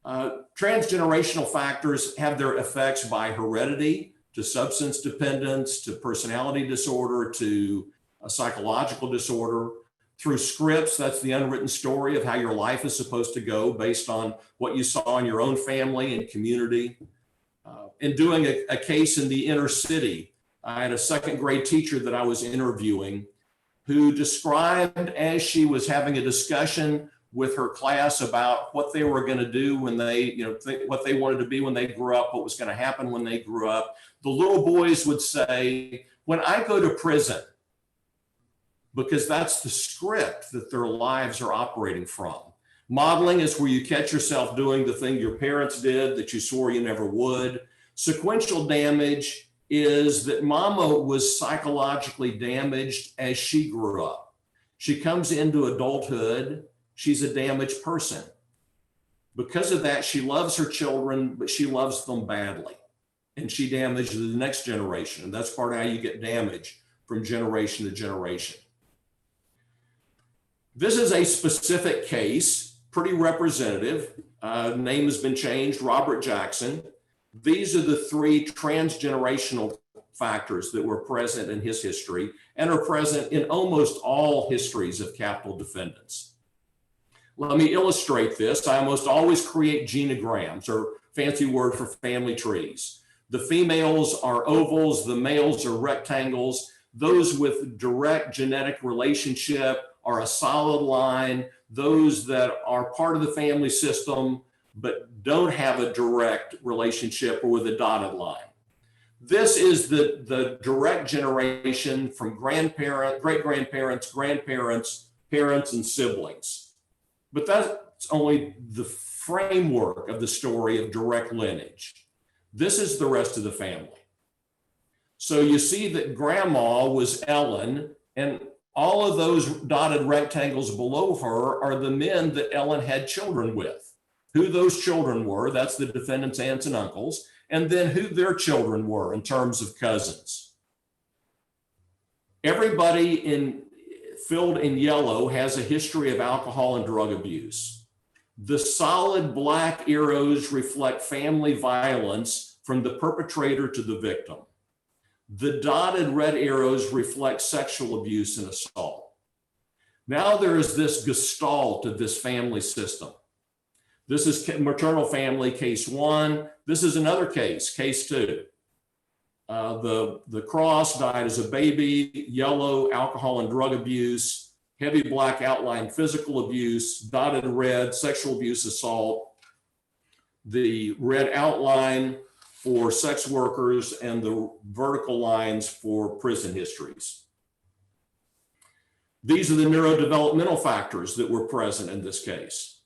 Transgenerational factors have their effects by heredity, to substance dependence, to personality disorder, to a psychological disorder. Through scripts, that's the unwritten story of how your life is supposed to go based on what you saw in your own family and community. In doing a case in the inner city, I had a 2nd grade teacher that I was interviewing who described as she was having a discussion with her class about what they were going to do when they, what they wanted to be when they grew up, what was going to happen when they grew up. The little boys would say, when I go to prison, because that's the script that their lives are operating from. Modeling is where you catch yourself doing the thing your parents did that you swore you never would. Sequential damage is that mama was psychologically damaged as she grew up. She comes into adulthood, she's a damaged person. Because of that, she loves her children, but she loves them badly. And she damages the next generation. And that's part of how you get damage from generation to generation. This is a specific case, pretty representative. Name has been changed, Robert Jackson. These are the 3 transgenerational factors that were present in his history and are present in almost all histories of capital defendants. Let me illustrate this. I almost always create genograms, or fancy word for family trees. The females are ovals, the males are rectangles. Those with direct genetic relationship are a solid line. Those that are part of the family system but don't have a direct relationship are with a dotted line. This is the direct generation from grandparent, great-grandparents, grandparents, parents, and siblings. But that's only the framework of the story of direct lineage. This is the rest of the family. So you see that grandma was Ellen, and all of those dotted rectangles below her are the men that Ellen had children with. Who those children were, that's the defendant's aunts and uncles, and then who their children were in terms of cousins. Everybody filled in yellow has a history of alcohol and drug abuse. The solid black arrows reflect family violence from the perpetrator to the victim. The dotted red arrows reflect sexual abuse and assault. Now there is this gestalt of this family system. This is maternal family, case 1. This is another case, case 2. The cross died as a baby, yellow, alcohol and drug abuse, heavy black outline, physical abuse, dotted red, sexual abuse, assault, the red outline for sex workers, and the vertical lines for prison histories. These are the neurodevelopmental factors that were present in this case.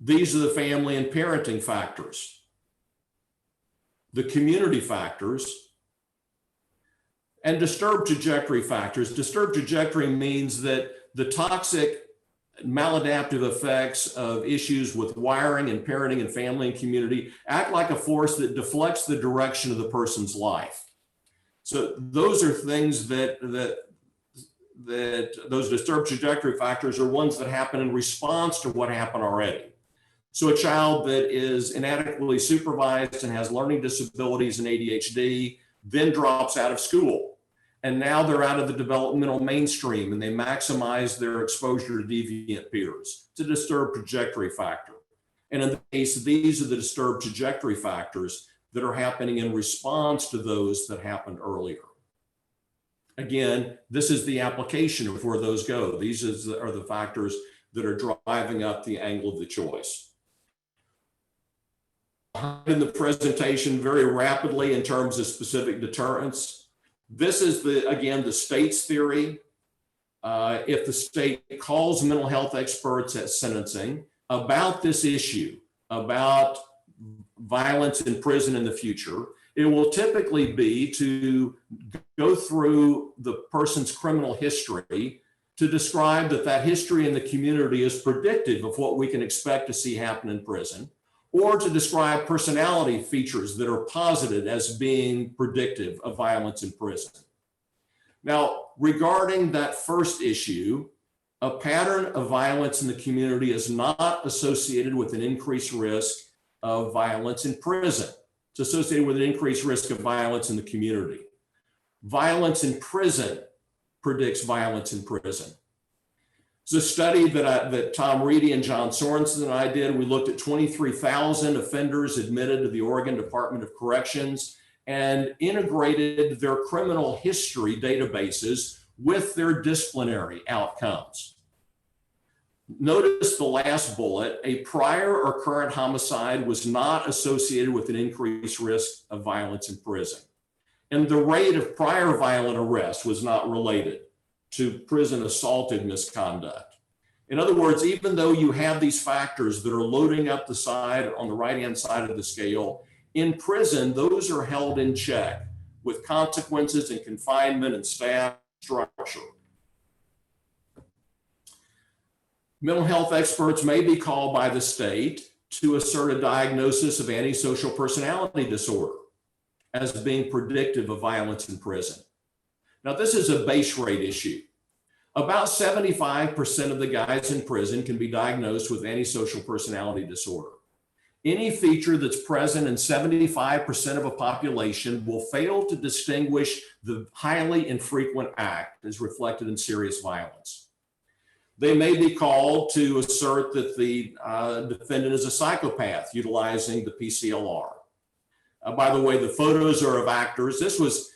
These are the family and parenting factors, the community factors, and disturbed trajectory factors. Disturbed trajectory means that the toxic maladaptive effects of issues with wiring and parenting and family and community act like a force that deflects the direction of the person's life. So those are things that those disturbed trajectory factors are ones that happen in response to what happened already. So a child that is inadequately supervised and has learning disabilities and ADHD then drops out of school. And now they're out of the developmental mainstream and they maximize their exposure to deviant peers. It's a disturbed trajectory factor. And in the case of these are the disturbed trajectory factors that are happening in response to those that happened earlier. Again, this is the application of where those go. These are the factors that are driving up the angle of the choice. In the presentation very rapidly in terms of specific deterrence. This is again, the state's theory. If the state calls mental health experts at sentencing about this issue, about violence in prison in the future, it will typically be to go through the person's criminal history to describe that history in the community is predictive of what we can expect to see happen in prison, or to describe personality features that are posited as being predictive of violence in prison. Now, regarding that first issue, a pattern of violence in the community is not associated with an increased risk of violence in prison. It's associated with an increased risk of violence in the community. Violence in prison predicts violence in prison. It's a study that Tom Reedy and John Sorensen and I did. We looked at 23,000 offenders admitted to the Oregon Department of Corrections and integrated their criminal history databases with their disciplinary outcomes. Notice the last bullet, a prior or current homicide was not associated with an increased risk of violence in prison. And the rate of prior violent arrest was not related to prison assaulted misconduct. In other words, even though you have these factors that are loading up the side on the right-hand side of the scale, in prison, those are held in check with consequences and confinement and staff structure. Mental health experts may be called by the state to assert a diagnosis of antisocial personality disorder as being predictive of violence in prison. Now, this is a base rate issue. About 75% of the guys in prison can be diagnosed with antisocial personality disorder. Any feature that's present in 75% of a population will fail to distinguish the highly infrequent act as reflected in serious violence. They may be called to assert that the defendant is a psychopath utilizing the PCLR. By the way, the photos are of actors. This was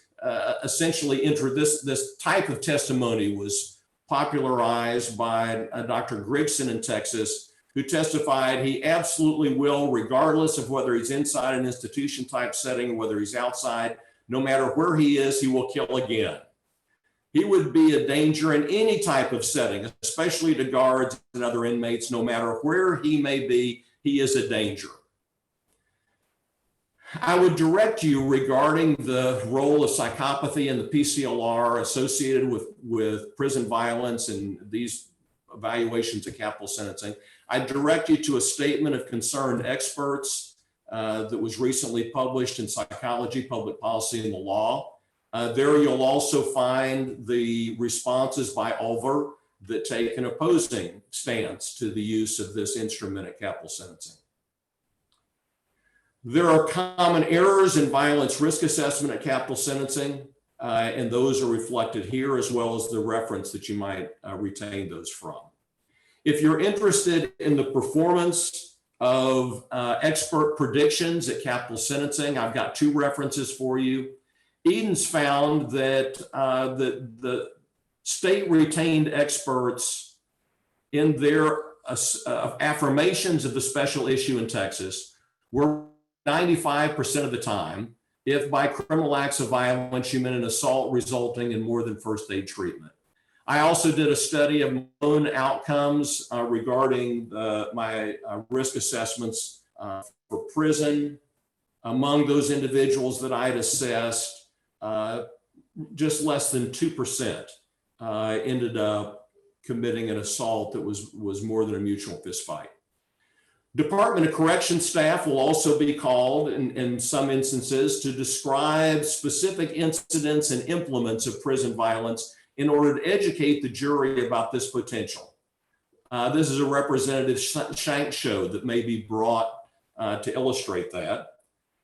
essentially this type of testimony was popularized by Dr. Grigson in Texas, who testified he absolutely will, regardless of whether he's inside an institution type setting, or whether he's outside, no matter where he is, he will kill again. He would be a danger in any type of setting, especially to guards and other inmates, no matter where he may be, he is a danger. I would direct you regarding the role of psychopathy and the PCLR associated with prison violence and these evaluations of capital sentencing. I direct you to a statement of concerned experts that was recently published in Psychology, Public Policy, and the Law. There you'll also find the responses by Ulver that take an opposing stance to the use of this instrument at capital sentencing. There are common errors in violence risk assessment at capital sentencing, and those are reflected here, as well as the reference that you might retain those from. If you're interested in the performance of expert predictions at capital sentencing, I've got two references for you. Eden's found that the state retained experts in their affirmations of the special issue in Texas were 95% of the time, if by criminal acts of violence you meant an assault resulting in more than first aid treatment. I also did a study of my own outcomes regarding my risk assessments for prison. Among those individuals that I had assessed, just less than 2% ended up committing an assault that was more than a mutual fist fight. Department of Corrections staff will also be called in some instances to describe specific incidents and implements of prison violence in order to educate the jury about this potential. This is a Representative Shank show that may be brought to illustrate that.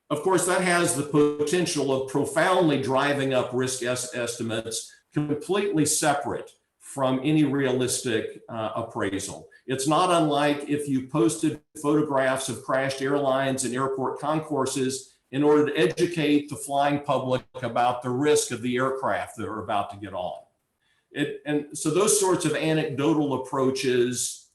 Of course, that has the potential of profoundly driving up risk estimates completely separate from any realistic appraisal. It's not unlike if you posted photographs of crashed airlines and airport concourses in order to educate the flying public about the risk of the aircraft that are about to get on. And so those sorts of anecdotal approaches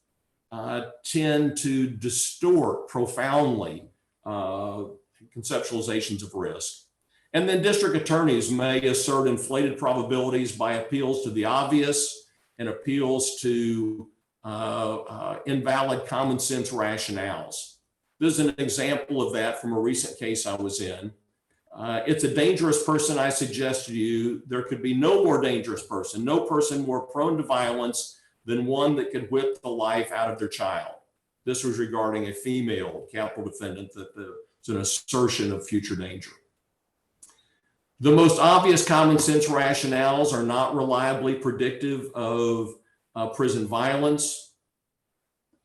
tend to distort profoundly conceptualizations of risk. And then district attorneys may assert inflated probabilities by appeals to the obvious and appeals to invalid common sense rationales. This is an example of that from a recent case I was in. It's a dangerous person, I suggest to you. There could be no more dangerous person, no person more prone to violence than one that could whip the life out of their child. This was regarding a female capital defendant that it's an assertion of future danger. The most obvious common sense rationales are not reliably predictive of prison violence.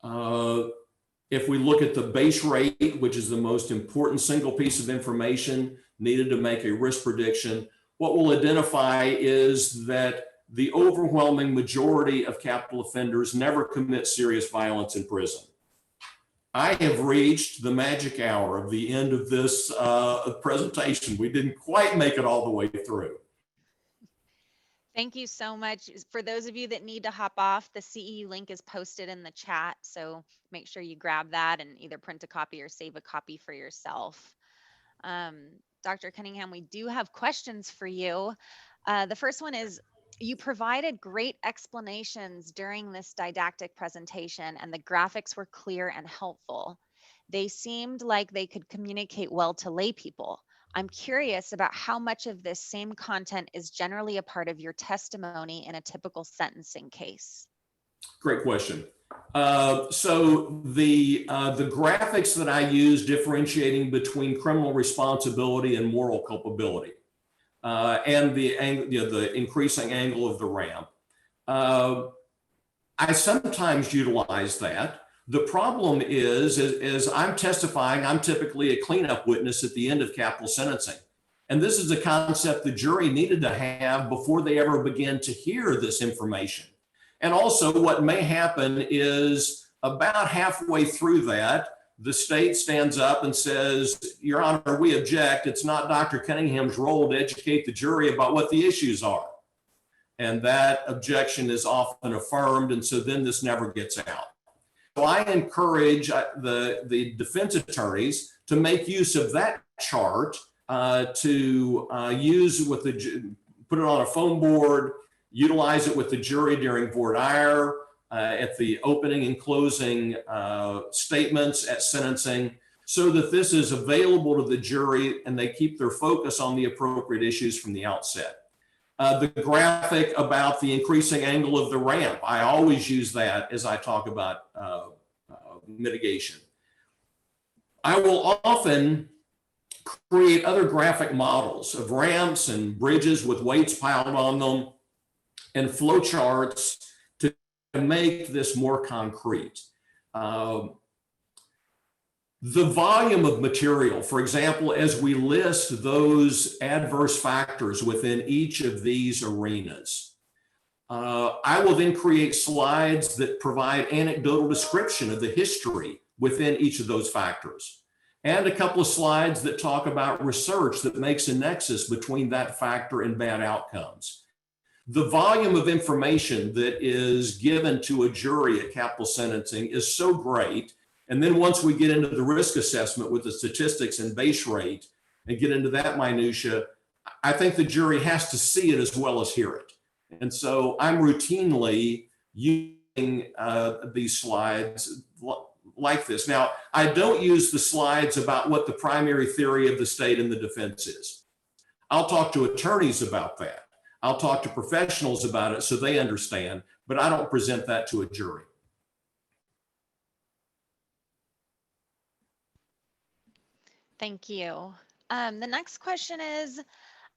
If we look at the base rate, which is the most important single piece of information needed to make a risk prediction, what we'll identify is that the overwhelming majority of capital offenders never commit serious violence in prison. I have reached the magic hour of the end of this presentation. We didn't quite make it all the way through. Thank you so much. For those of you that need to hop off, the CEU link is posted in the chat. So make sure you grab that and either print a copy or save a copy for yourself. Dr. Cunningham, we do have questions for you. The first one is, you provided great explanations during this didactic presentation and the graphics were clear and helpful. They seemed like they could communicate well to lay people. I'm curious about how much of this same content is generally a part of your testimony in a typical sentencing case. Great question. So the graphics that I use differentiating between criminal responsibility and moral culpability, and the increasing angle of the ramp, I sometimes utilize that The problem is, as I'm testifying, I'm typically a cleanup witness at the end of capital sentencing. And this is a concept the jury needed to have before they ever begin to hear this information. And also what may happen is about halfway through that, the state stands up and says, Your Honor, we object. It's not Dr. Cunningham's role to educate the jury about what the issues are. And that objection is often affirmed. And so then this never gets out. So I encourage the defense attorneys to make use of that chart to use with put it on a foam board, utilize it with the jury during voir dire, at the opening and closing statements at sentencing, so that this is available to the jury and they keep their focus on the appropriate issues from the outset. The graphic about the increasing angle of the ramp, I always use that as I talk about mitigation. I will often create other graphic models of ramps and bridges with weights piled on them and flow charts to make this more concrete. The volume of material, for example, as we list those adverse factors within each of these arenas, I will then create slides that provide anecdotal description of the history within each of those factors, and a couple of slides that talk about research that makes a nexus between that factor and bad outcomes. The volume of information that is given to a jury at capital sentencing is so great. And then once we get into the risk assessment with the statistics and base rate and get into that minutia, I think the jury has to see it as well as hear it. And so I'm routinely using these slides like this. Now, I don't use the slides about what the primary theory of the state and the defense is. I'll talk to attorneys about that. I'll talk to professionals about it so they understand, but I don't present that to a jury. Thank you. The next question is,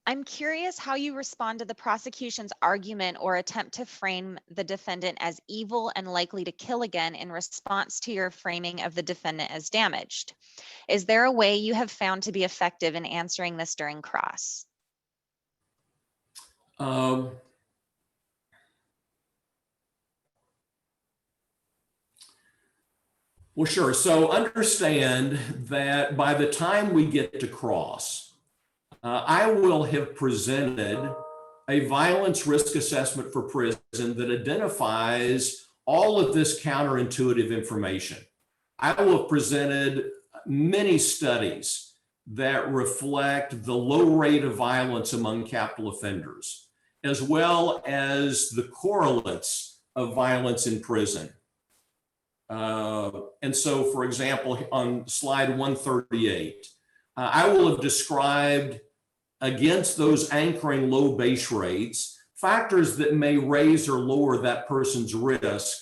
I'm curious how you respond to the prosecution's argument or attempt to frame the defendant as evil and likely to kill again in response to your framing of the defendant as damaged. Is there a way you have found to be effective in answering this during cross? Well, sure. So understand that by the time we get to cross, I will have presented a violence risk assessment for prison that identifies all of this counterintuitive information. I will have presented many studies that reflect the low rate of violence among capital offenders, as well as the correlates of violence in prison. And so, for example, on slide 138, I will have described against those anchoring low base rates, factors that may raise or lower that person's risk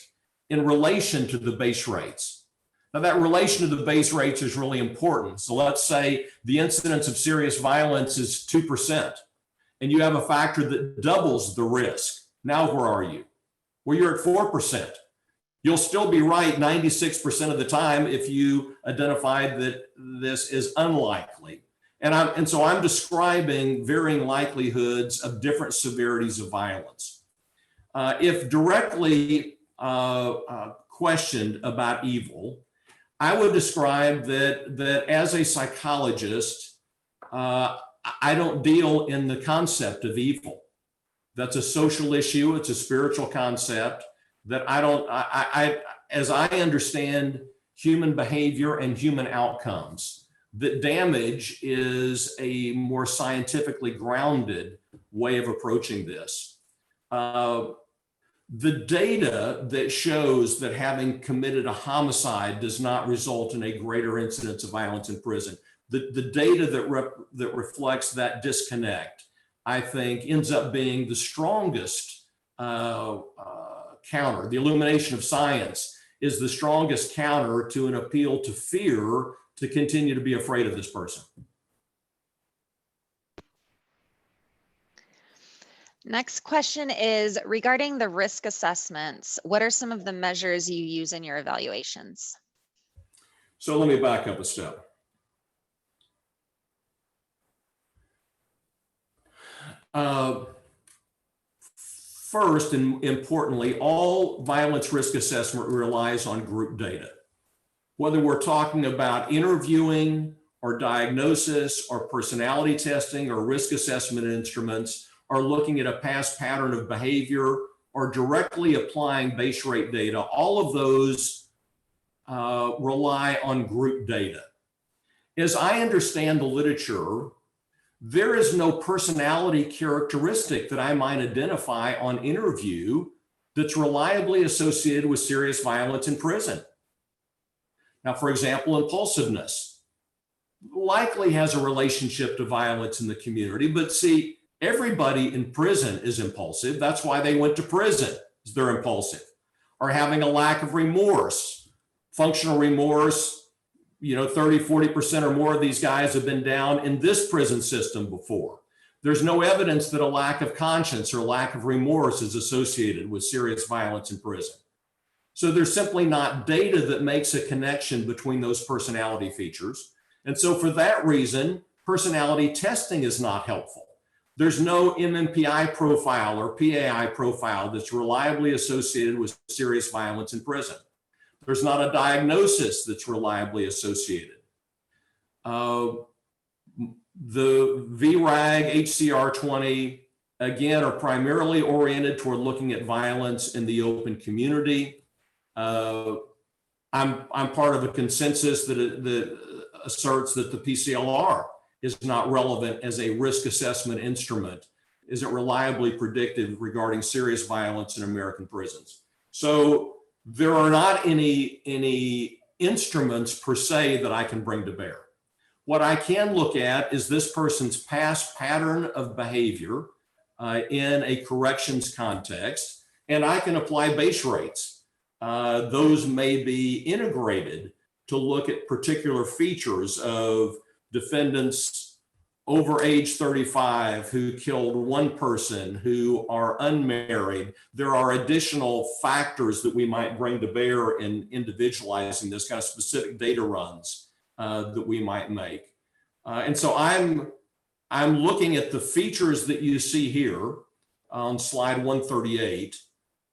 in relation to the base rates. Now, that relation to the base rates is really important. So let's say the incidence of serious violence is 2%, and you have a factor that doubles the risk. Now, where are you? Well, you're at 4%. You'll still be right 96% of the time if you identified that this is unlikely. And so I'm describing varying likelihoods of different severities of violence. If directly questioned about evil, I would describe that as a psychologist, I don't deal in the concept of evil. That's a social issue. It's a spiritual concept that as I understand human behavior and human outcomes, that damage is a more scientifically grounded way of approaching this. The data that shows that having committed a homicide does not result in a greater incidence of violence in prison, the data that reflects that disconnect, I think, ends up being the strongest counter. The illumination of science is the strongest counter to an appeal to fear to continue to be afraid of this person. Next question is regarding the risk assessments. What are some of the measures you use in your evaluations? So let me back up a step. First, and importantly, all violence risk assessment relies on group data. Whether we're talking about interviewing or diagnosis or personality testing or risk assessment instruments, or looking at a past pattern of behavior or directly applying base rate data, all of those rely on group data. As I understand the literature, there is no personality characteristic that I might identify on interview that's reliably associated with serious violence in prison. Now, for example, impulsiveness likely has a relationship to violence in the community, but see, everybody in prison is impulsive. That's why they went to prison, is they're impulsive. Or having a lack of remorse, functional remorse. 30, 40% or more of these guys have been down in this prison system before. There's no evidence that a lack of conscience or lack of remorse is associated with serious violence in prison. So there's simply not data that makes a connection between those personality features. And so for that reason, personality testing is not helpful. There's no MMPI profile or PAI profile that's reliably associated with serious violence in prison. There's not a diagnosis that's reliably associated. The VRAG, HCR20, again, are primarily oriented toward looking at violence in the open community. I'm part of a consensus that asserts that the PCLR is not relevant as a risk assessment instrument, isn't reliably predictive regarding serious violence in American prisons. So there are not any instruments per se that I can bring to bear. What I can look at is this person's past pattern of behavior in a corrections context, and I can apply base rates. Those may be integrated to look at particular features of defendants over age 35 who killed one person, who are unmarried. There are additional factors that we might bring to bear in individualizing this kind of specific data runs that we might make. And so I'm looking at the features that you see here on slide 138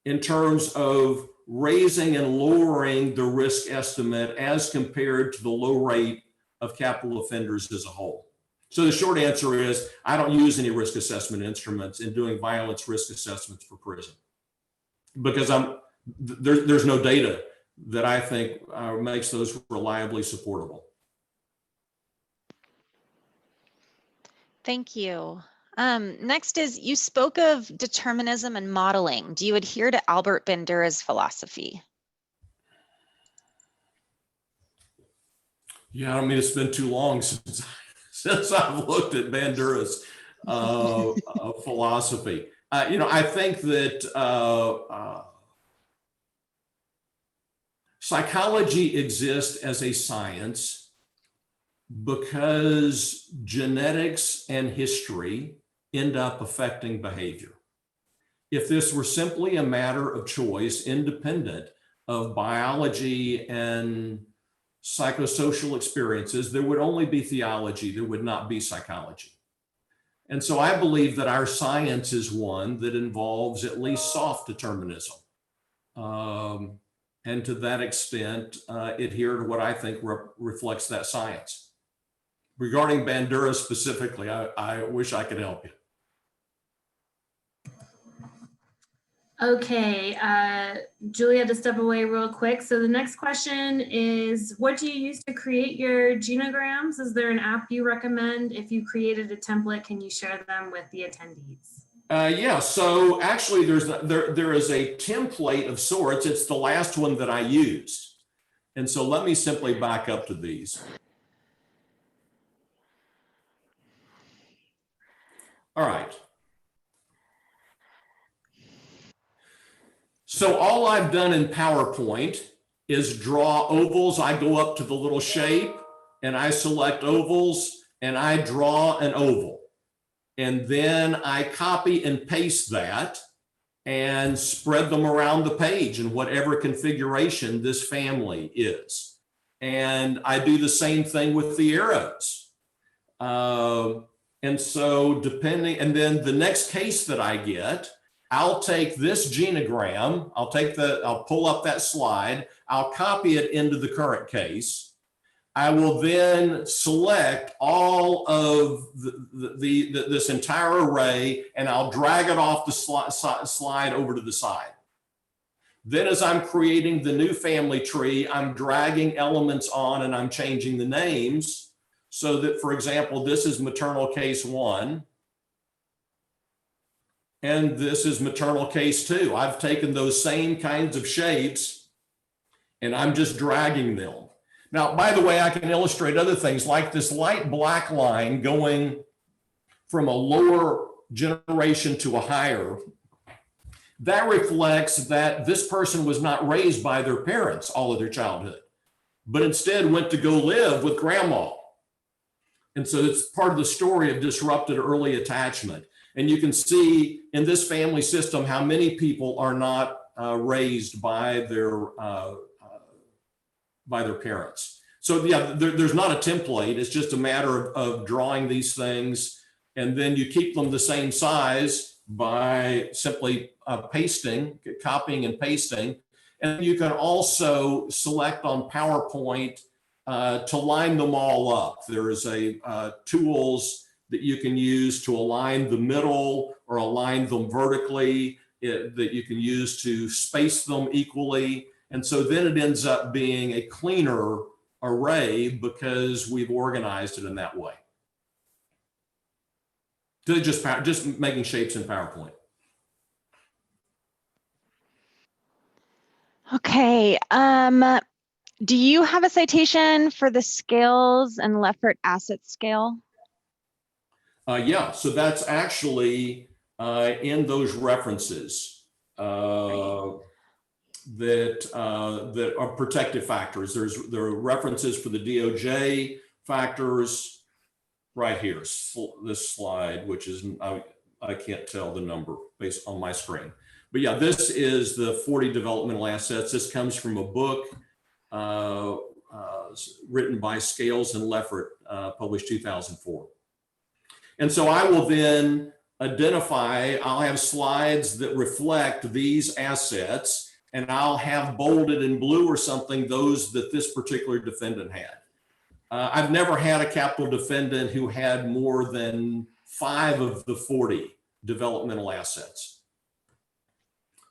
in terms of raising and lowering the risk estimate as compared to the low rate of capital offenders as a whole. So the short answer is I don't use any risk assessment instruments in doing violence risk assessments for prison because there's no data that I think makes those reliably supportable. Thank you. Next is, you spoke of determinism and modeling. Do you adhere to Albert Bandura's philosophy? Yeah, I don't mean to spend too long since I've looked at Bandura's philosophy. I think that psychology exists as a science because genetics and history end up affecting behavior. If this were simply a matter of choice, independent of biology and psychosocial experiences, there would only be theology, there would not be psychology. And so I believe that our science is one that involves at least soft determinism. And to that extent, adhere to what I think reflects that science. Regarding Bandura specifically, I wish I could help you. Okay, Julia, to step away real quick. So the next question is, what do you use to create your genograms? Is there an app you recommend? If you created a template, can you share them with the attendees? Yeah, so actually there is a template of sorts. It's the last one that I used. And so let me simply back up to these. All right. So all I've done in PowerPoint is draw ovals. I go up to the little shape and I select ovals and I draw an oval. And then I copy and paste that and spread them around the page in whatever configuration this family is. And I do the same thing with the arrows. And so depending, and then the next case that I get, I'll take this genogram, I'll pull up that slide, I'll copy it into the current case. I will then select all of this entire array, and I'll drag it off the slide over to the side. Then as I'm creating the new family tree, I'm dragging elements on and I'm changing the names so that, for example, this is maternal case 1. And this is maternal case 2. I've taken those same kinds of shapes and I'm just dragging them. Now, by the way, I can illustrate other things like this light black line going from a lower generation to a higher. That reflects that this person was not raised by their parents all of their childhood, but instead went to go live with grandma. And so it's part of the story of disrupted early attachment. And you can see in this family system how many people are not raised by their parents. So yeah, there's not a template. It's just a matter of drawing these things, and then you keep them the same size by simply copying and pasting. And you can also select on PowerPoint to line them all up. There is tools that you can use to align the middle or align them vertically, that you can use to space them equally. And so then it ends up being a cleaner array because we've organized it in that way. Just making shapes in PowerPoint. Okay. Do you have a citation for the scales and Leffert asset scale? Yeah, so that's actually in those references that are protective factors. There are references for the DOJ factors right here, this slide, which is, I can't tell the number based on my screen. But yeah, this is the 40 developmental assets. This comes from a book written by Scales and Leffert, published 2004. And so I will then identify, I'll have slides that reflect these assets, and I'll have bolded in blue or something those that this particular defendant had. I've never had a capital defendant who had more than 5 of the 40 developmental assets.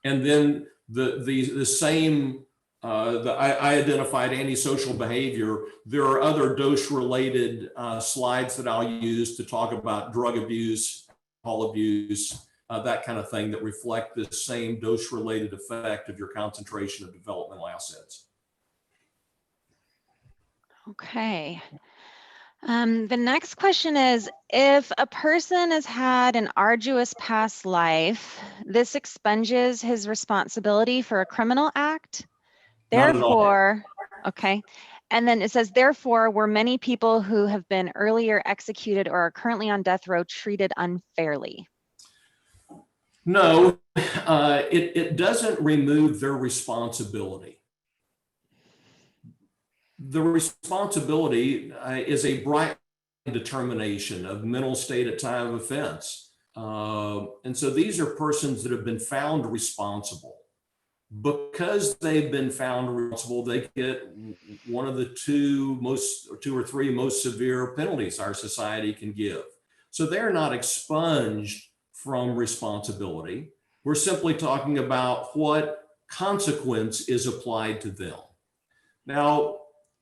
And then the same, I identified antisocial behavior. There are other dose-related slides that I'll use to talk about drug abuse, alcohol abuse, that kind of thing that reflect the same dose-related effect of your concentration of developmental assets. Okay. The next question is, if a person has had an arduous past life, this expunges his responsibility for a criminal act? Therefore, okay. And then it says, therefore, were many people who have been earlier executed or are currently on death row treated unfairly? No, it doesn't remove their responsibility. The responsibility is a bright determination of mental state at time of offense. And so these are persons that have been found responsible. Because they've been found responsible, they get one of the two or three most severe penalties our society can give. So they're not expunged from responsibility. We're simply talking about what consequence is applied to them. Now,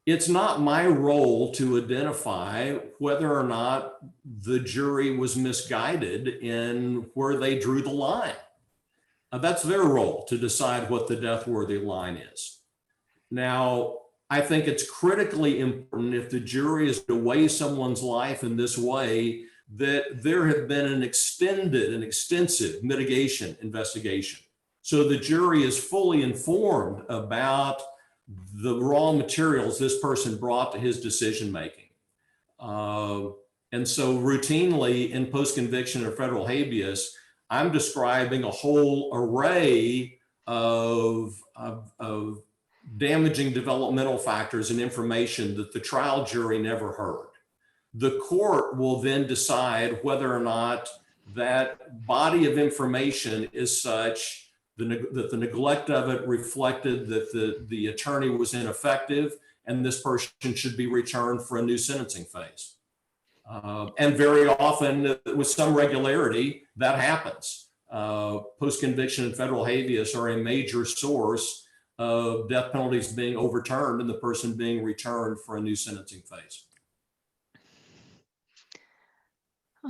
it's not my role to identify whether or not the jury was misguided in where they drew the line. That's their role to decide what the death-worthy line is. Now, I think it's critically important if the jury is to weigh someone's life in this way, that there have been an extensive mitigation investigation. So the jury is fully informed about the raw materials this person brought to his decision-making. And so routinely in post-conviction or federal habeas, I'm describing a whole array of damaging developmental factors and information that the trial jury never heard. The court will then decide whether or not that body of information is such that the neglect of it reflected that the attorney was ineffective and this person should be returned for a new sentencing phase. And very often, with some regularity, that happens. Post-conviction and federal habeas are a major source of death penalties being overturned and the person being returned for a new sentencing phase.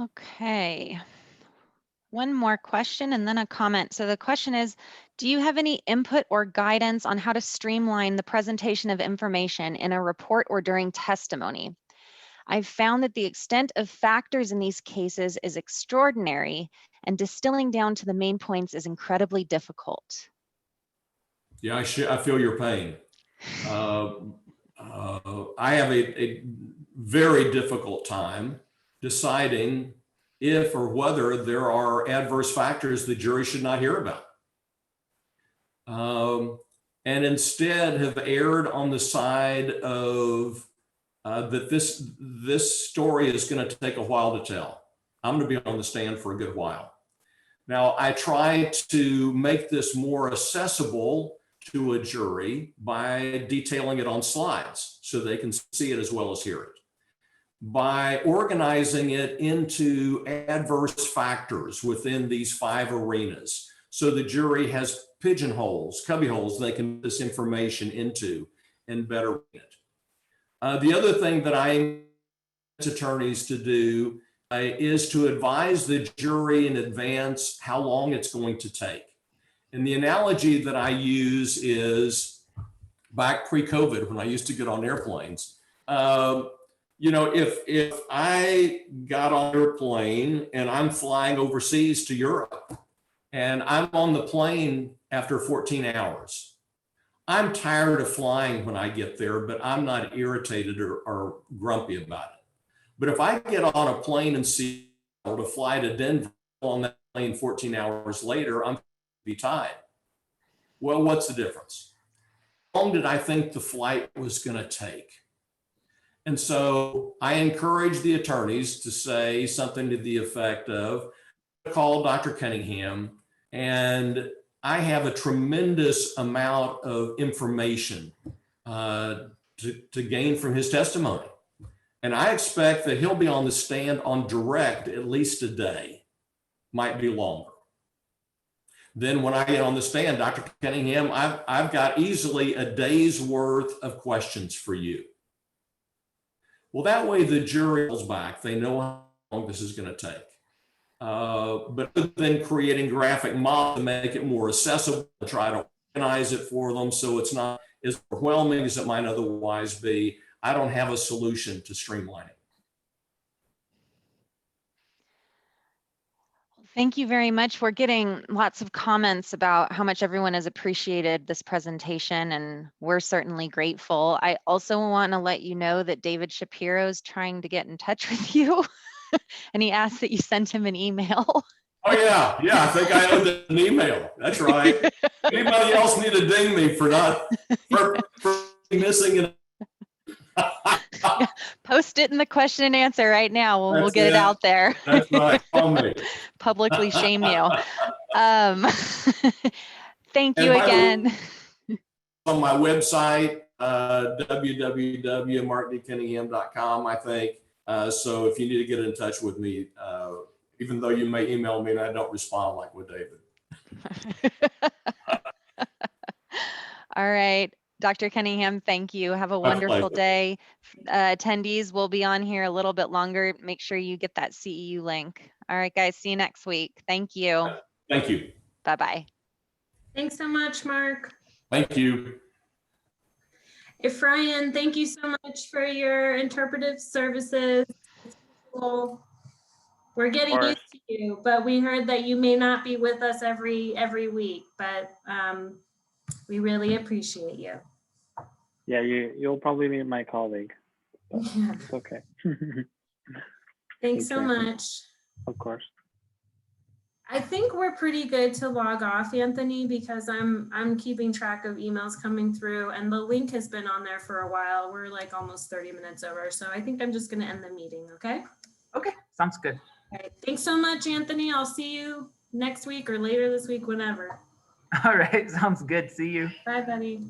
Okay. One more question and then a comment. So the question is, do you have any input or guidance on how to streamline the presentation of information in a report or during testimony? I've found that the extent of factors in these cases is extraordinary, and distilling down to the main points is incredibly difficult. Yeah, I feel your pain. I have a very difficult time deciding if or whether there are adverse factors the jury should not hear about. And instead have erred on the side of that this story is going to take a while to tell. I'm going to be on the stand for a good while. Now, I try to make this more accessible to a jury by detailing it on slides so they can see it as well as hear it. By organizing it into adverse factors within these 5 arenas. So the jury has pigeonholes, cubbyholes they can put this information into and better read it. The other thing that I encourage attorneys to do is to advise the jury in advance how long it's going to take. And the analogy that I use is back pre-COVID when I used to get on airplanes. You know, if I got on an airplane and I'm flying overseas to Europe and I'm on the plane after 14 hours, I'm tired of flying when I get there, but I'm not irritated or grumpy about it. But if I get on a plane and see to fly to Denver on that plane 14 hours later, I'm be tired. Well, what's the difference? How long did I think the flight was going to take? And so I encourage the attorneys to say something to the effect of, call Dr. Cunningham, and I have a tremendous amount of information to gain from his testimony. And I expect that he'll be on the stand on direct at least a day, might be longer. Then when I get on the stand, Dr. Cunningham, I've got easily a day's worth of questions for you. Well, that way the jury goes back. They know how long this is going to take. But then creating graphic models to make it more accessible, try to organize it for them so it's not as overwhelming as it might otherwise be. I don't have a solution to streamlining. Thank you very much. We're getting lots of comments about how much everyone has appreciated this presentation, and we're certainly grateful. I also want to let you know that David Shapiro is trying to get in touch with you, and he asked that you send him an email. Oh, yeah. I think I owed an email. That's right. Anybody else need to ding me for missing it? Post it in the question and answer right now. We'll get it out there. That's right. Call me. Publicly shame you. Thank you again. On my website, www.markdcunningham.com, I think. So if you need to get in touch with me, even though you may email me and I don't respond like with David. All right. Dr. Cunningham, thank you. Have a wonderful day. Attendees will be on here a little bit longer. Make sure you get that CEU link. All right, guys. See you next week. Thank you. Thank you. Bye-bye. Thanks so much, Mark. Thank you. Efrain, thank you so much for your interpretive services. We're getting used to you, but we heard that you may not be with us every week, but we really appreciate you. Yeah, you'll probably meet my colleague. But it's okay. Thanks Take so care. much. Of course. I think we're pretty good to log off, Anthony, because I'm keeping track of emails coming through, and the link has been on there for a while. We're like almost 30 minutes over, so I think I'm just going to end the meeting. Okay. Okay, sounds good. All right. Thanks so much, Anthony. I'll see you next week or later this week, whenever. All right, sounds good. See you. Bye, buddy.